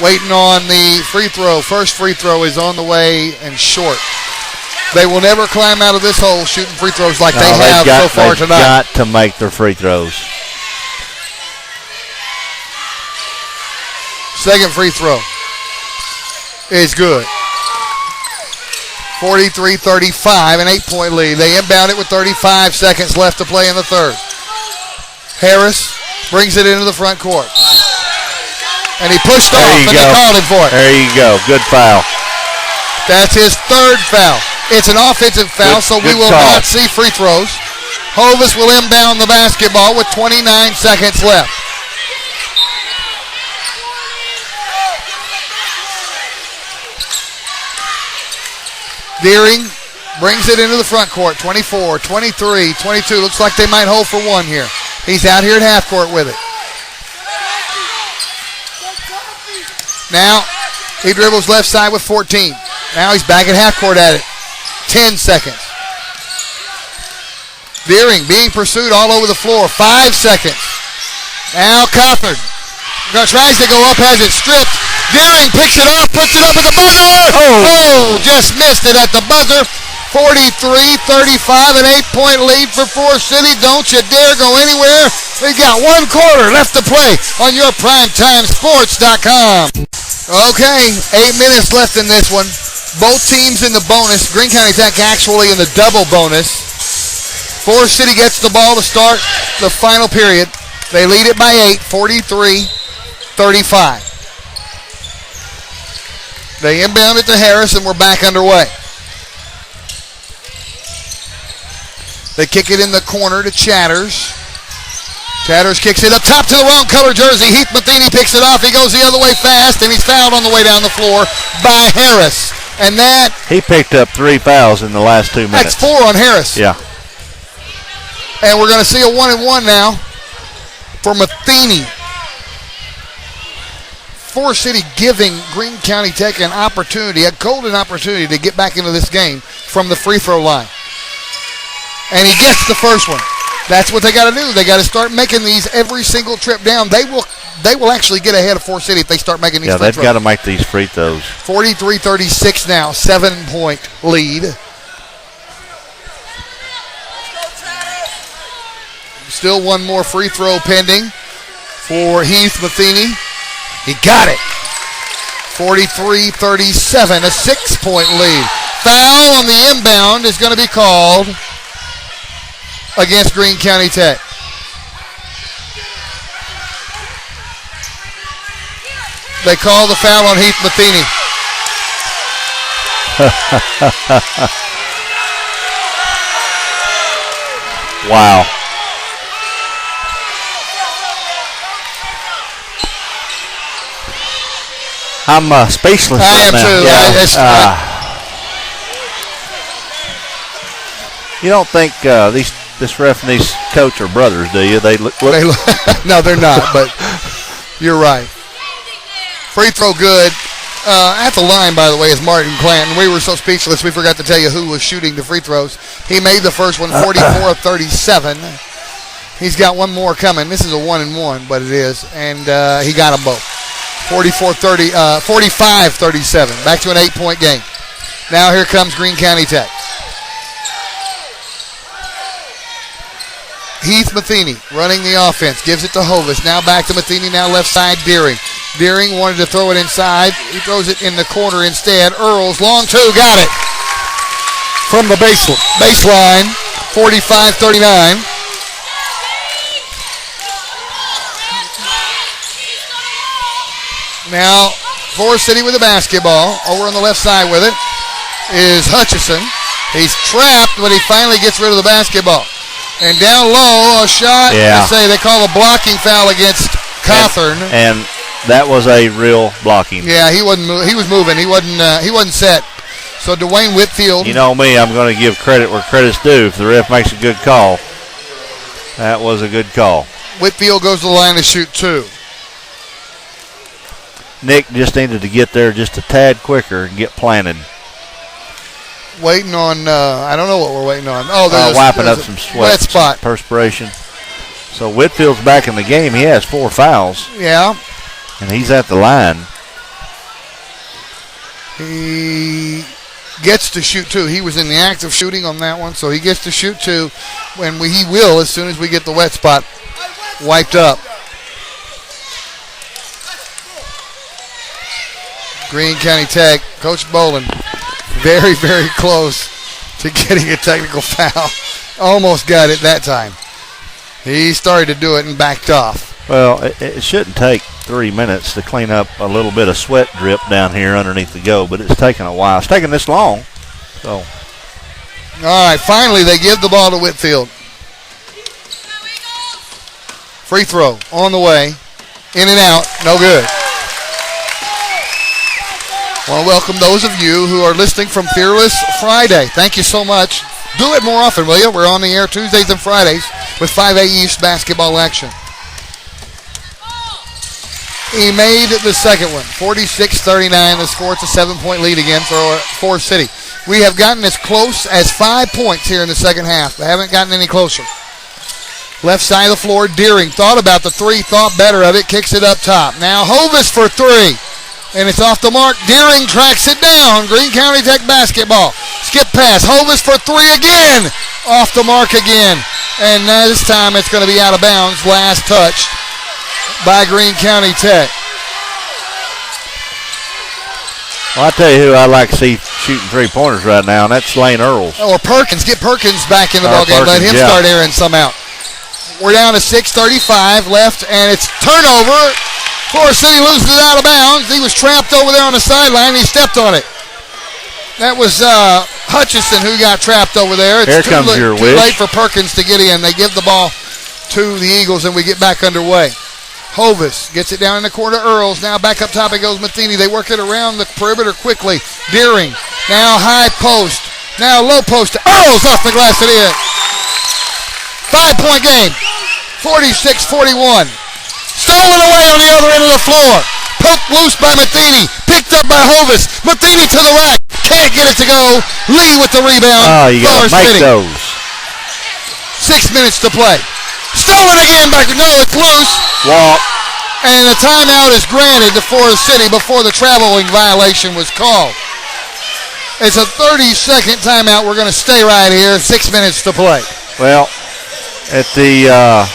Waiting on the free throw. First free throw is on the way and short. They will never climb out of this hole shooting free throws like they have so far tonight. They've got to make their free throws. Second free throw is good. 43-35, an 8-point lead. They inbound it with 35 seconds left to play in the third. Harris brings it into the front court. And he pushed off, and they called him for it. There you go. Good foul. That's his third foul. It's an offensive foul, so we will not see free throws. Hovis will inbound the basketball with 29 seconds left. Deering brings it into the front court. 24, 23, 22. Looks like they might hold for one here. He's out here at half court with it. Now he dribbles left side with 14. Now he's back at half court at it. 10 seconds. Deering being pursued all over the floor. 5 seconds. Now Cochran tries to go up, has it stripped. Deering picks it off, puts it up at the buzzer. Oh, just missed it at the buzzer. 43-35, an 8-point lead for Forrest City. Don't you dare go anywhere. We got 1 quarter left to play on YourPrimetimeSports.com. Okay, 8 minutes left in this one. Both teams in the bonus. Greene County Tech actually in the double bonus. Forrest City gets the ball to start the final period. They lead it by 8, 43-35. They inbound it to Harris, and we're back underway. They kick it in the corner to Chatters. Chatters kicks it up top to the wrong color jersey. Heath Matheny picks it off. He goes the other way fast, and he's fouled on the way down the floor by Harris. And that... He picked up 3 fouls in the last 2 minutes. That's 4 on Harris. Yeah. And we're going to see a 1-and-1 now for Matheny. Forrest City giving Greene County Tech an opportunity, a golden opportunity to get back into this game from the free throw line. And he gets the first one. That's what they got to do. They got to start making these every single trip down. They will actually get ahead of Forrest City if they start making these free throws. Yeah, they've got to make these free throws. 43-36 now, 7-point lead. Still one more free throw pending for Heath Matheny. He got it. 43-37, a 6-point lead. Foul on the inbound is going to be called against Greene County Tech. They call the foul on Heath Matheny. Wow. I'm speechless. I am too. Yeah. You don't think this ref and these coach are brothers, do you? No, they're not, but you're right. Free throw good. At the line, by the way, is Martin Clanton. We were so speechless we forgot to tell you who was shooting the free throws. He made the first one, 44-37. He's got one more coming. This is a 1-and-1, but it is. And he got them both. 45-37. Back to an 8-point game. Now here comes Greene County Tech. Heath Matheny running the offense. Gives it to Hovis. Now back to Matheny. Now left side Deering. Deering wanted to throw it inside. He throws it in the corner instead. Earls, long two. Got it. From the baseline. 45-39. Now, Forrest City with the basketball. Over on the left side with it is Hutchison. He's trapped, but he finally gets rid of the basketball. And down low, a shot. Yeah. They call a blocking foul against Cothern. And that was a real blocking. Yeah, he wasn't. He was moving. He wasn't set. So Dwayne Whitfield. You know me, I'm going to give credit where credit's due. If the ref makes a good call, that was a good call. Whitfield goes to the line to shoot 2. Nick just needed to get there just a tad quicker and get planted. Waiting on, I don't know what we're waiting on. Oh, wiping up some sweat, wet spot. Perspiration. So Whitfield's back in the game. He has 4 fouls. Yeah. And he's at the line. He gets to shoot 2. He was in the act of shooting on that one, so he gets to shoot 2. When he will as soon as we get the wet spot wiped up. Greene County Tech, Coach Bolin, very, very close to getting a technical foul. Almost got it that time. He started to do it and backed off. Well, it shouldn't take 3 minutes to clean up a little bit of sweat drip down here underneath the goal, but it's taken a while. It's taken this long. So. All right, finally they give the ball to Whitfield. Free throw on the way. In and out, no good. I want to welcome those of you who are listening from Fearless Friday. Thank you so much. Do it more often, will you? We're on the air Tuesdays and Fridays with 5A East basketball action. He made the second one, 46-39. The score, it's a 7-point lead again for Forrest City. We have gotten as close as 5 points here in the second half. They haven't gotten any closer. Left side of the floor, Deering thought about the 3, thought better of it, kicks it up top. Now Hovis for 3. And it's off the mark. Deering tracks it down. Greene County Tech basketball. Skip pass. Hovis for 3 again. Off the mark again. And this time it's going to be out of bounds. Last touch by Greene County Tech. Well, I tell you who I like to see shooting 3-pointers right now, and that's Lane Earls. Or Perkins. Get Perkins back in the ballgame. Let him start airing some out. We're down to 6:35 left, and it's turnover. Forrest City loses it out of bounds. He was trapped over there on the sideline. He stepped on it. That was Hutchison who got trapped over there. It's Here comes your too late for Perkins to get in. They give the ball to the Eagles, and we get back underway. Hovis gets it down in the corner. Earls now back up top. It goes Matheny. They work it around the perimeter quickly. Deering now high post. Now low post. Earls off the glass and in. 5-point game. 46-41. Stolen away on the other end of the floor. Poked loose by Matheny. Picked up by Hovis. Matheny to the right. Can't get it to go. Lee with the rebound. Oh, you got to make those. 6 minutes to play. Stolen again by, no, it's loose. Walk. And a timeout is granted to Forrest City before the traveling violation was called. It's a 30-second timeout. We're going to stay right here. 6 minutes to play. Well, at the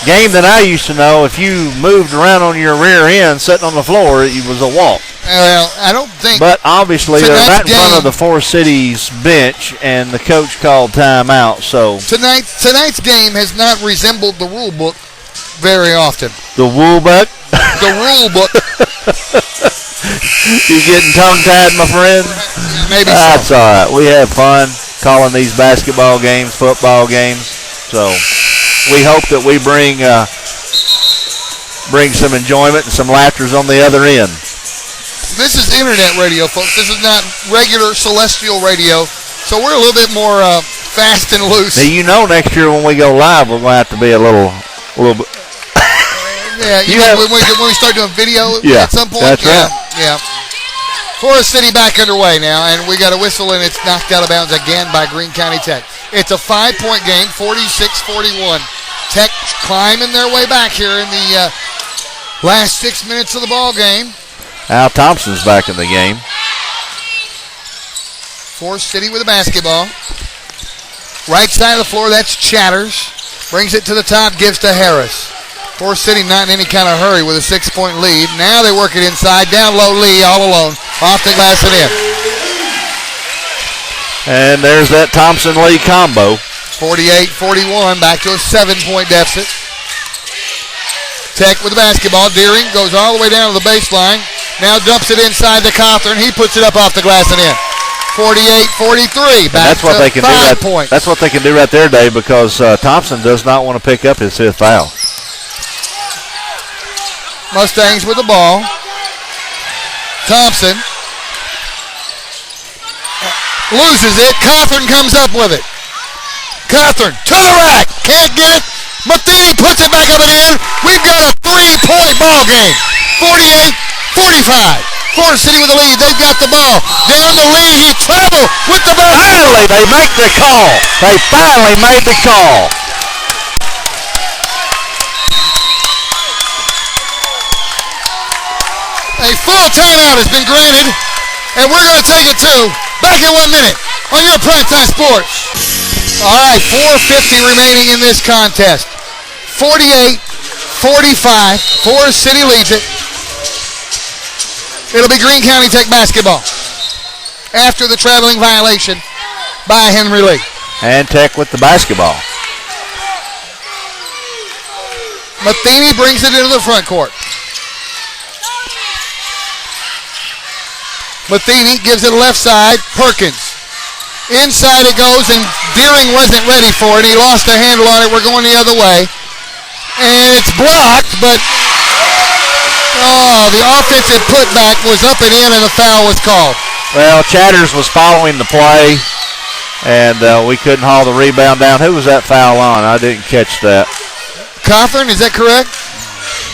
game that I used to know, if you moved around on your rear end sitting on the floor, it was a walk. Well, I don't think. But obviously they're right in front of the Forrest City's bench, and the coach called timeout. So tonight's game has not resembled the rule book very often. The rule book? The rule book. You getting tongue-tied, my friend? Maybe so. That's all right. We have fun calling these basketball games, football games. So we hope that we bring some enjoyment and some laughters on the other end. This is internet radio, folks. This is not regular celestial radio. So we're a little bit more fast and loose. Now, you know, next year when we go live, we're going to have to be a little bit. Yeah, when we start doing video at some point. That's right. Yeah. Forrest City back underway now, and we got a whistle, and it's knocked out of bounds again by Greene County Tech. It's a 5-point game, 46-41. Tech climbing their way back here in the last 6 minutes of the ball game. Al Thompson's back in the game. Forrest City with the basketball. Right side of the floor, that's Chatters. Brings it to the top, gives to Harris. Forrest City not in any kind of hurry with a 6-point lead. Now they work it inside. Down low, Lee all alone. Off the glass and in. And there's that Thompson-Lee combo. 48-41, back to a 7-point deficit. Tech with the basketball. Deering goes all the way down to the baseline. Now dumps it inside to Cawthorn. He puts it up off the glass and in. 48-43. Back to 5 points. That's what they can do right there, Dave, because Thompson does not want to pick up his 5th foul. Mustangs with the ball. Thompson loses it. Cawthorn comes up with it. Cawthorn to the rack. Can't get it. Matheny puts it back up and in. We've got a 3-point ball game. 48-45. Forrest City with the lead. They've got the ball. Down the lead. He traveled with the ball. Finally, they make the call. They finally made the call. A full timeout has been granted, and we're going to take it too. Back in 1 minute on your Primetime Sports. All right, 4:50 remaining in this contest. 48-45. Forrest City leads it. It'll be Greene County Tech basketball after the traveling violation by Henry Lee. And Tech with the basketball. Matheny brings it into the front court. Matheny gives it left side. Perkins. Inside it goes, and Deering wasn't ready for it. He lost a handle on it. We're going the other way. And it's blocked, but the offensive putback was up and in, and the foul was called. Well, Chatters was following the play, and we couldn't haul the rebound down. Who was that foul on? I didn't catch that. Cawthorn, is that correct?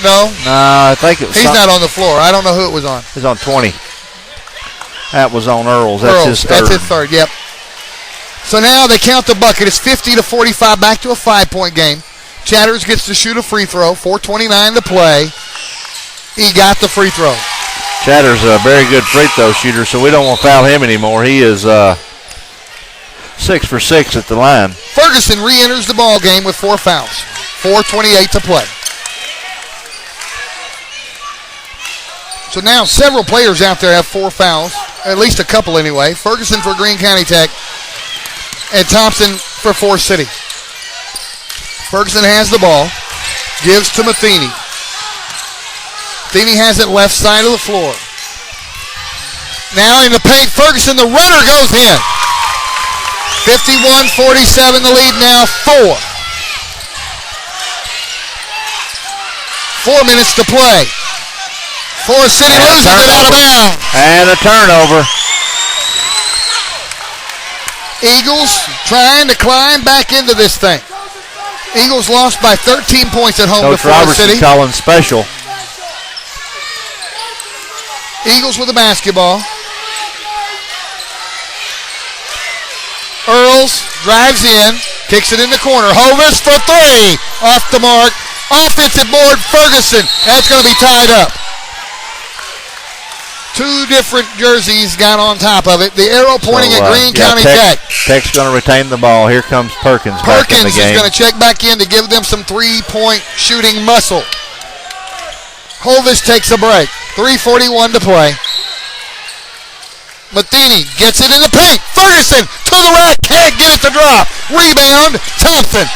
No? No, I think it was. He's not on the floor. I don't know who it was on. It was on 20. That was on Earls. That's his third. That's his third, yep. So now they count the bucket. It's 50-45, back to a 5-point game. Chatters gets to shoot a free throw. 4:29 to play. He got the free throw. Chatters a very good free throw shooter, so we don't want to foul him anymore. He is 6 for 6 at the line. Ferguson re-enters the ball game with 4 fouls. 4:28 to play. So now several players out there have 4 fouls, at least a couple anyway. Ferguson for Greene County Tech and Thompson for Forrest City. Ferguson has the ball, gives to Matheny. Matheny has it left side of the floor. Now in the paint, Ferguson, the runner goes in. 51-47, the lead now 4. 4 minutes to play. Forrest City loses it out of bounds. And a turnover. Eagles trying to climb back into this thing. Eagles lost by 13 points at home Coach to Forrest City. Robertson calling special. Eagles with the basketball. Earls drives in, kicks it in the corner. Hovis for 3. Off the mark. Offensive board, Ferguson. That's going to be tied up. 2 different jerseys got on top of it. The arrow pointing at Greene County Tech. Tech's going to retain the ball. Here comes Perkins back in the game. Perkins is going to check back in to give them some 3-point shooting muscle. Hovis takes a break. 3:41 to play. Matheny gets it in the paint. Ferguson to the rack. Can't get it to drop. Rebound, Thompson.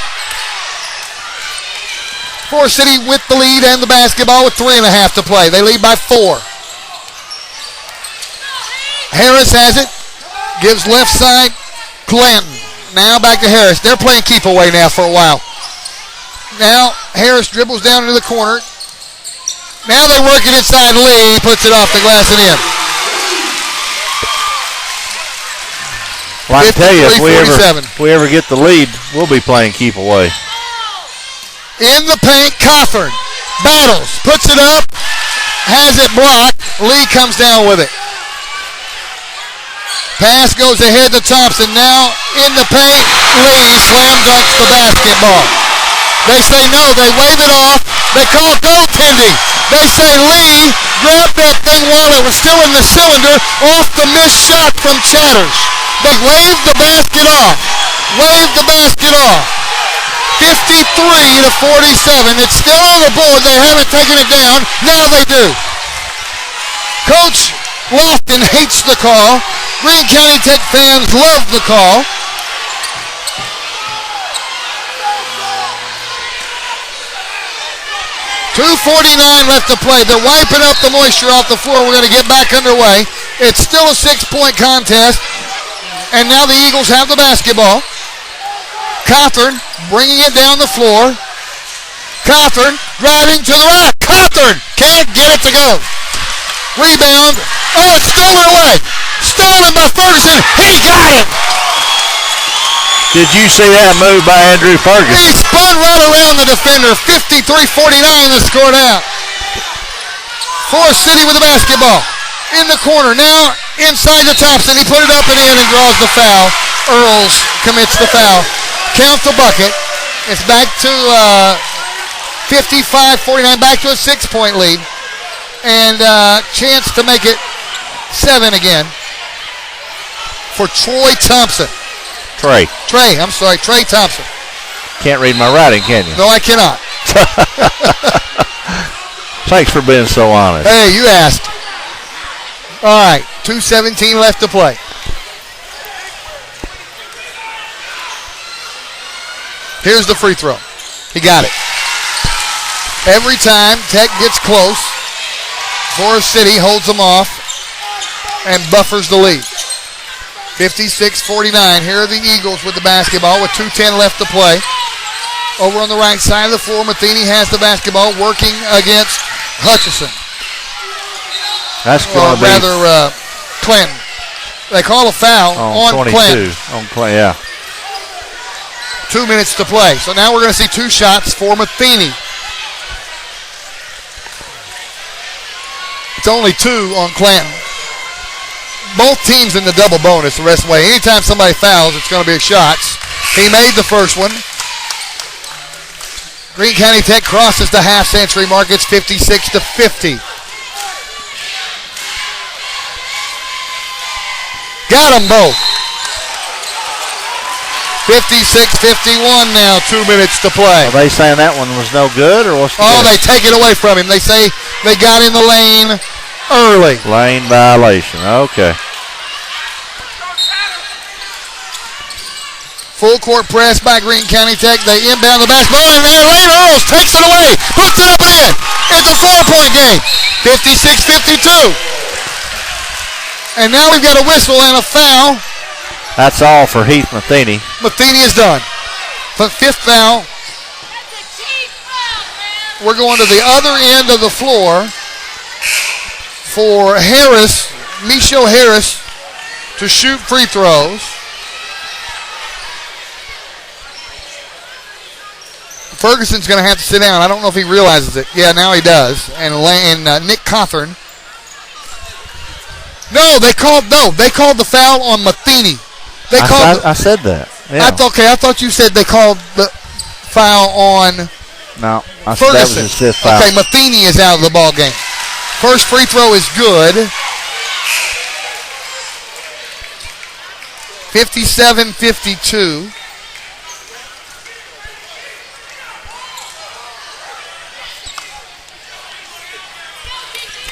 Forrest City with the lead and the basketball with 3.5 to play. They lead by 4. Harris has it. Gives left side. Clanton. Now back to Harris. They're playing keep away now for a while. Now Harris dribbles down into the corner. Now they're working inside. Lee puts it off the glass and in. Well, I can tell you, if we ever get the lead, we'll be playing keep away. In the paint, Cawthorn battles, puts it up, has it blocked. Lee comes down with it. Pass goes ahead to Thompson. Now in the paint, Lee slam dunks the basketball. They say no, they wave it off. They call goaltending. They say Lee grabbed that thing while it was still in the cylinder off the missed shot from Chatters. They waved the basket off. Waved the basket off. 53-47. It's still on the board. They haven't taken it down. Now they do. Coach Lofton hates the call. Greene County Tech fans love the call. .249 left to play. They're wiping up the moisture off the floor. We're going to get back underway. It's still a 6-point contest. And now the Eagles have the basketball. Cawthorn bringing it down the floor. Cawthorn driving to the rack. Cawthorn can't get it to go. Rebound. Oh, it's stolen away. Stolen by Ferguson. He got him. Did you see that move by Andrew Ferguson? He spun right around the defender. 53-49 the score now. Forrest City with the basketball. In the corner. Now inside to Thompson. He put it up and in and draws the foul. Earls commits the foul. Count the bucket. It's back to 55-49. Back to a 6-point lead. And chance to make it 7 again for Troy Thompson. Trey Thompson. Can't read my writing, can you? No, I cannot. Thanks for being so honest. Hey, you asked. All right, 2:17 left to play. Here's the free throw. He got it. Every time Tech gets close, Forrest City holds them off and buffers the lead. 56-49. Here are the Eagles with the basketball with 2:10 left to play. Over on the right side of the floor, Matheny has the basketball working against Hutchison. That's going to be... rather, Clinton. They call a foul on 22. Clinton. On Clinton, yeah. 2 minutes to play. So now we're going to see 2 shots for Matheny. It's only 2 on Clinton. Both teams in the double bonus the rest of the way. Anytime somebody fouls, it's going to be shots. He made the first one. Greene County Tech crosses the half-century mark. It's 56-50. Got them both. 56-51 now, 2 minutes to play. Are they saying that one was no good, or what's the Oh, they take it away from him. They say they got in the lane early. Lane violation, okay. Full court press by Greene County Tech. They inbound the basketball, and there Lane Earls takes it away. Puts it up and in. It's a 4-point game. 56-52. And now we've got a whistle and a foul. That's all for Heath Matheny. Matheny is done. Fifth foul. We're going to the other end of the floor for Harris, Micho Harris, to shoot free throws. Ferguson's going to have to sit down. I don't know if he realizes it. Yeah, now he does. And Nick Cawthorn. They called the foul on Matheny. I said that. Yeah. I thought you said they called the foul on No, I Ferguson. said that was his 5th foul. Okay, Matheny is out of the ball game. First free throw is good. 57-52.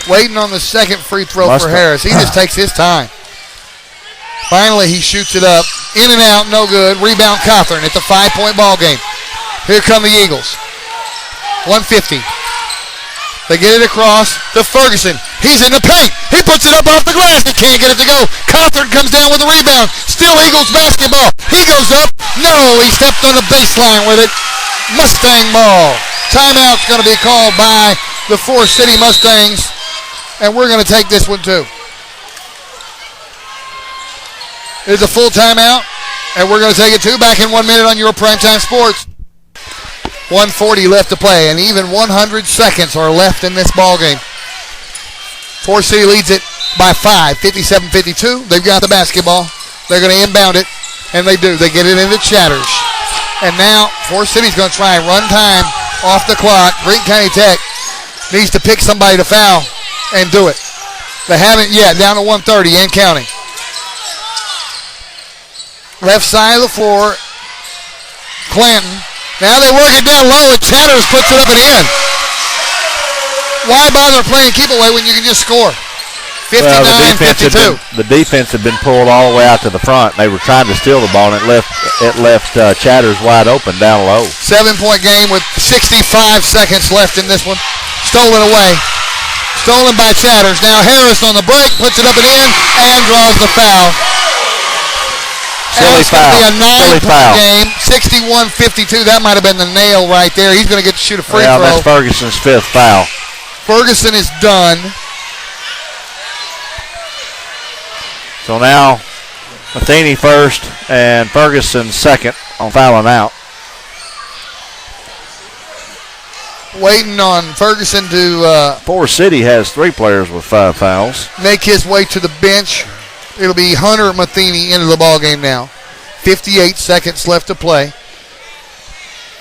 Waiting on the second free throw for Harris. He just takes his time. Finally, he shoots it up. In and out, no good. Rebound Cawthorn. It's a 5-point ball game. Here come the Eagles. 150. They get it across to Ferguson. He's in the paint. He puts it up off the glass. He can't get it to go. Cawthorn comes down with a rebound. Still Eagles basketball. He goes up. No, he stepped on the baseline with it. Mustang ball. Timeout's going to be called by the Forrest City Mustangs. And we're going to take this one too. It's a full timeout, and we're going to take it too. Back in 1 minute on your Primetime Sports. 1:40 left to play, and even 100 seconds are left in this ball game. Forrest City leads it by 5, 57-52. They've got the basketball. They're going to inbound it, and they do. They get it into Chatters. And now Forrest City's going to try and run time off the clock. Greene County Tech needs to pick somebody to foul and do it. They haven't yet, down to 130 and counting. Left side of the floor, Clinton. Now they work it down low, and Chatters puts it up and in. Why bother playing keep away when you can just score? 59-52. The defense had been pulled all the way out to the front. They were trying to steal the ball, and it left Chatters wide open down low. 7-point game with 65 seconds left in this one. Stolen away. Stolen by Chatters. Now Harris on the break, puts it up and in, and draws the foul. Silly foul. It's going to be a 9-point game, 61-52. That might have been the nail right there. He's going to get to shoot a free throw. That's Ferguson's 5th foul. Ferguson is done. So now Matheny first and Ferguson second on fouling out. Waiting on Ferguson to Forrest City has 3 players with 5 fouls. Make his way to the bench. It'll be Hunter Matheny into the ball game now. 58 seconds left to play.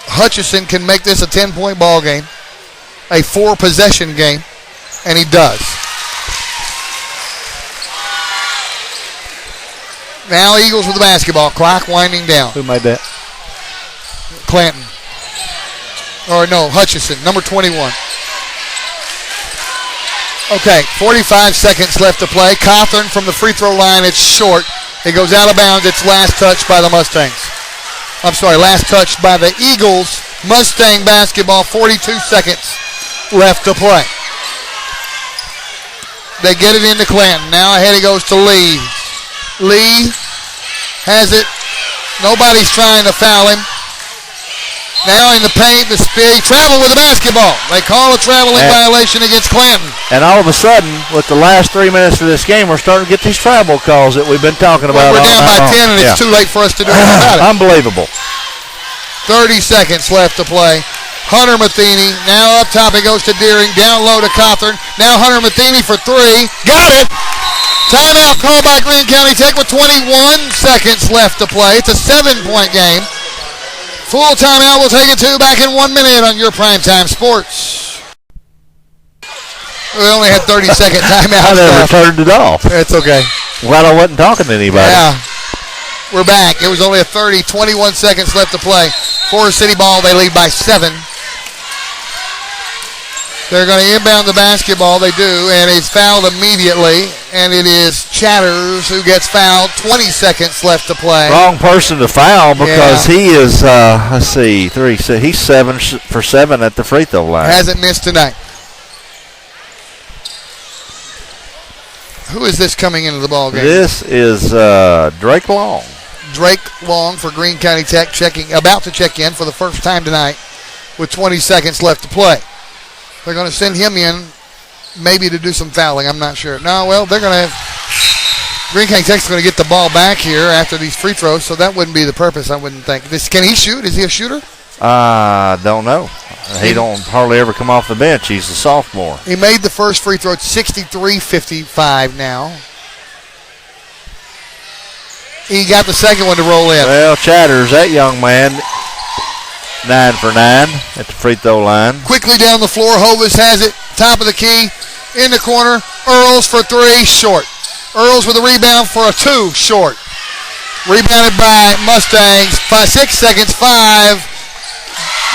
Hutchison can make this a 10-point ball game, a 4-possession game, and he does. Now Eagles with the basketball. Clock winding down. Who made that? Clanton. Or no, Hutchison, number 21. Okay, 45 seconds left to play. Cawthorn from the free throw line. It's short. It goes out of bounds. It's last touch by the Mustangs. Last touch by the Eagles. Mustang basketball, 42 seconds left to play. They get it into Clanton. Now ahead he goes to Lee. Lee has it. Nobody's trying to foul him. Now in the paint, the speed, travel with the basketball. They call a traveling violation against Clanton. And all of a sudden, with the last 3 minutes of this game, we're starting to get these travel calls that we've been talking about. We're down by 10, and it's too late for us to do anything about it. Unbelievable. 30 seconds left to play. Hunter Matheny, now up top it goes to Deering, down low to Cawthorn. Now Hunter Matheny for 3. Got it! Timeout called by Greene County Tech with 21 seconds left to play. It's a 7-point game. Full timeout. We'll take it to back in 1 minute on your Primetime Sports. We only had 30-second timeout. I never turned it off. It's okay. Glad I wasn't talking to anybody. Yeah. We're back. It was only a 21 seconds left to play. Forrest City ball. They lead by 7. They're going to inbound the basketball. They do, and he's fouled immediately. And it is Chatters who gets fouled. 20 seconds left to play. Wrong person to foul because he is, let's see, 3. So he's 7 for 7 at the free throw line. Hasn't missed tonight. Who is this coming into the ball game? This is Drake Long. Drake Long for Greene County Tech, about to check in for the first time tonight with 20 seconds left to play. They're going to send him in maybe to do some fouling. I'm not sure. No, well, they're going to have Greene County Tech's going to get the ball back here after these free throws, so that wouldn't be the purpose, I wouldn't think. Can he shoot? Is he a shooter? Don't know. He don't hardly ever come off the bench. He's a sophomore. He made the first free throw. It's 63-55 now. He got the second one to roll in. Well, Chatters, that young man, 9 for 9 at the free throw line. Quickly down the floor, Hovis has it. Top of the key, in the corner. Earls for 3, short. Earls with a rebound for a 2, short. Rebounded by Mustangs. 6 seconds, 5.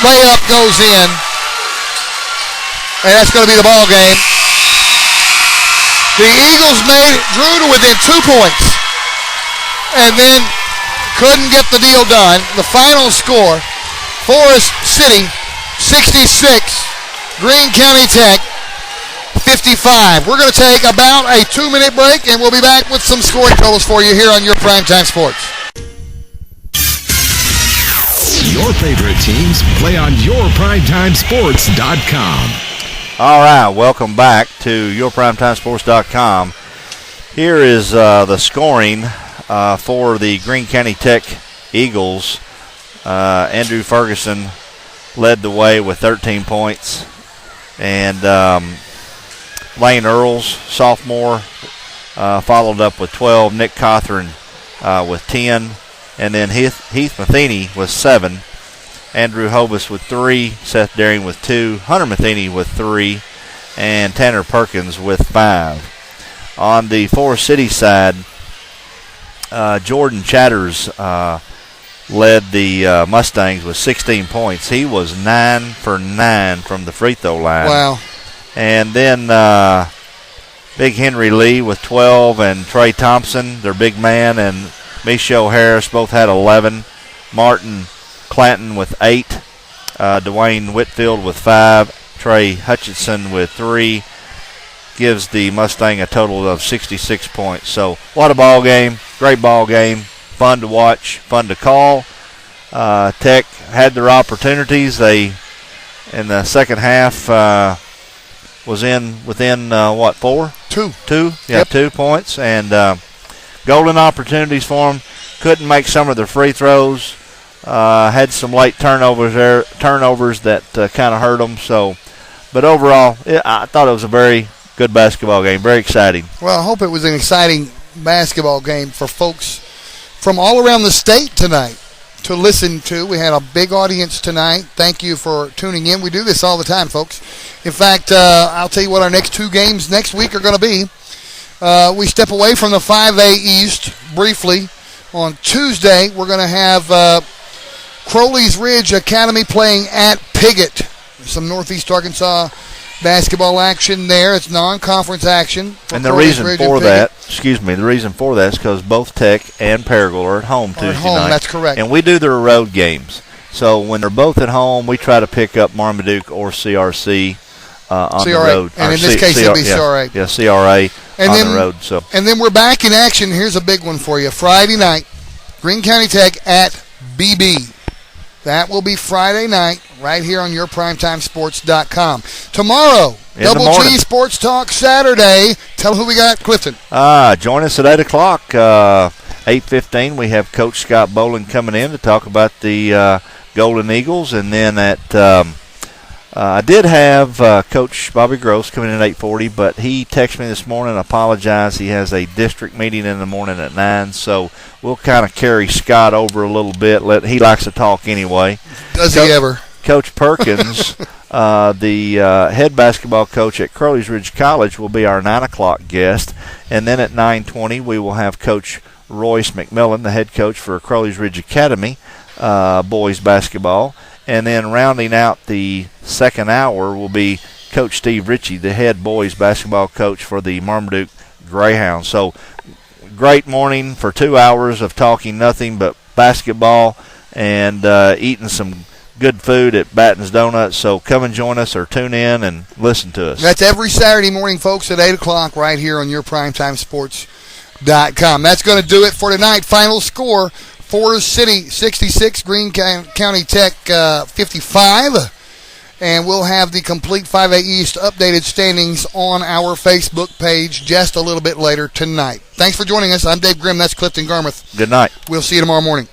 Layup goes in. And that's going to be the ball game. The Eagles drew to within 2 points. And then couldn't get the deal done. The final score, Forrest City 66, Greene County Tech 55. We're going to take about a 2-minute break, and we'll be back with some scoring totals for you here on your Primetime Sports. Your favorite teams play on YourPrimetimeSports.com. All right, welcome back to YourPrimetimeSports.com. Here is the scoring for the Greene County Tech Eagles. Andrew Ferguson led the way with 13 points. And Lane Earls, sophomore, followed up with 12. Nick Cawthorn with 10. And then Heath Matheny with 7. Andrew Hovis with 3. Seth Daring with 2. Hunter Matheny with 3. And Tanner Perkins with 5. On the Forrest City side, Jordan Chatters led the Mustangs with 16 points. He was 9 for 9 from the free throw line. Wow. And then Big Henry Lee with 12 and Trey Thompson, their big man, and Michelle Harris both had 11. Martin Clanton with 8. Dwayne Whitfield with 5. Trey Hutchinson with 3. Gives the Mustang a total of 66 points. So what a ball game. Great ball game. Fun to watch. Fun to call. Tech had their opportunities. They, in the second half, was within 4? 2. 2? Yeah, yep. 2 points. And golden opportunities for them. Couldn't make some of their free throws. Had some late turnovers that kind of hurt them. So, but overall, I thought it was a very good basketball game. Very exciting. Well, I hope it was an exciting basketball game for folks from all around the state tonight to listen to. We had a big audience tonight. Thank you for tuning in. We do this all the time, folks. In fact, I'll tell you what our next 2 games next week are going to be. We step away from the 5A East briefly. On Tuesday, we're going to have Crowley's Ridge Academy playing at Piggott. Some Northeast Arkansas basketball action there. It's non-conference action. And the reason for that is because both Tech and Paragould are at home Tuesday night. That's correct. And we do their road games. So when they're both at home, we try to pick up Marmaduke or CRC on the road. And in this case, it'll be CRA. Yeah, CRA the road. So. And then we're back in action. Here's a big one for you. Friday night, Greene County Tech at BB. That will be Friday night right here on YourPrimetimeSports.com. Tomorrow, Double G Sports Talk Saturday. Tell who we got, Clifton. Join us at 8 o'clock. 8:15, we have Coach Scott Boland coming in to talk about the Golden Eagles. And then I did have Coach Bobby Gross coming in at 8:40, but he texted me this morning and apologized. He has a district meeting in the morning at 9, so we'll kind of carry Scott over a little bit. He likes to talk anyway. Does he ever? Coach Perkins, the head basketball coach at Crowley's Ridge College, will be our 9 o'clock guest. And then at 9:20, we will have Coach Royce McMillan, the head coach for Crowley's Ridge Academy boys basketball. And then rounding out the second hour will be Coach Steve Ritchie, the head boys basketball coach for the Marmaduke Greyhounds. So great morning for 2 hours of talking nothing but basketball and eating some good food at Batten's Donuts. So come and join us or tune in and listen to us. That's every Saturday morning, folks, at 8 o'clock right here on YourPrimetimeSports.com. That's going to do it for tonight. Final score, Forrest City 66, Greene County Tech 55. And we'll have the complete 5A East updated standings on our Facebook page just a little bit later tonight. Thanks for joining us. I'm Dave Grimm. That's Clifton Garmrath. Good night. We'll see you tomorrow morning.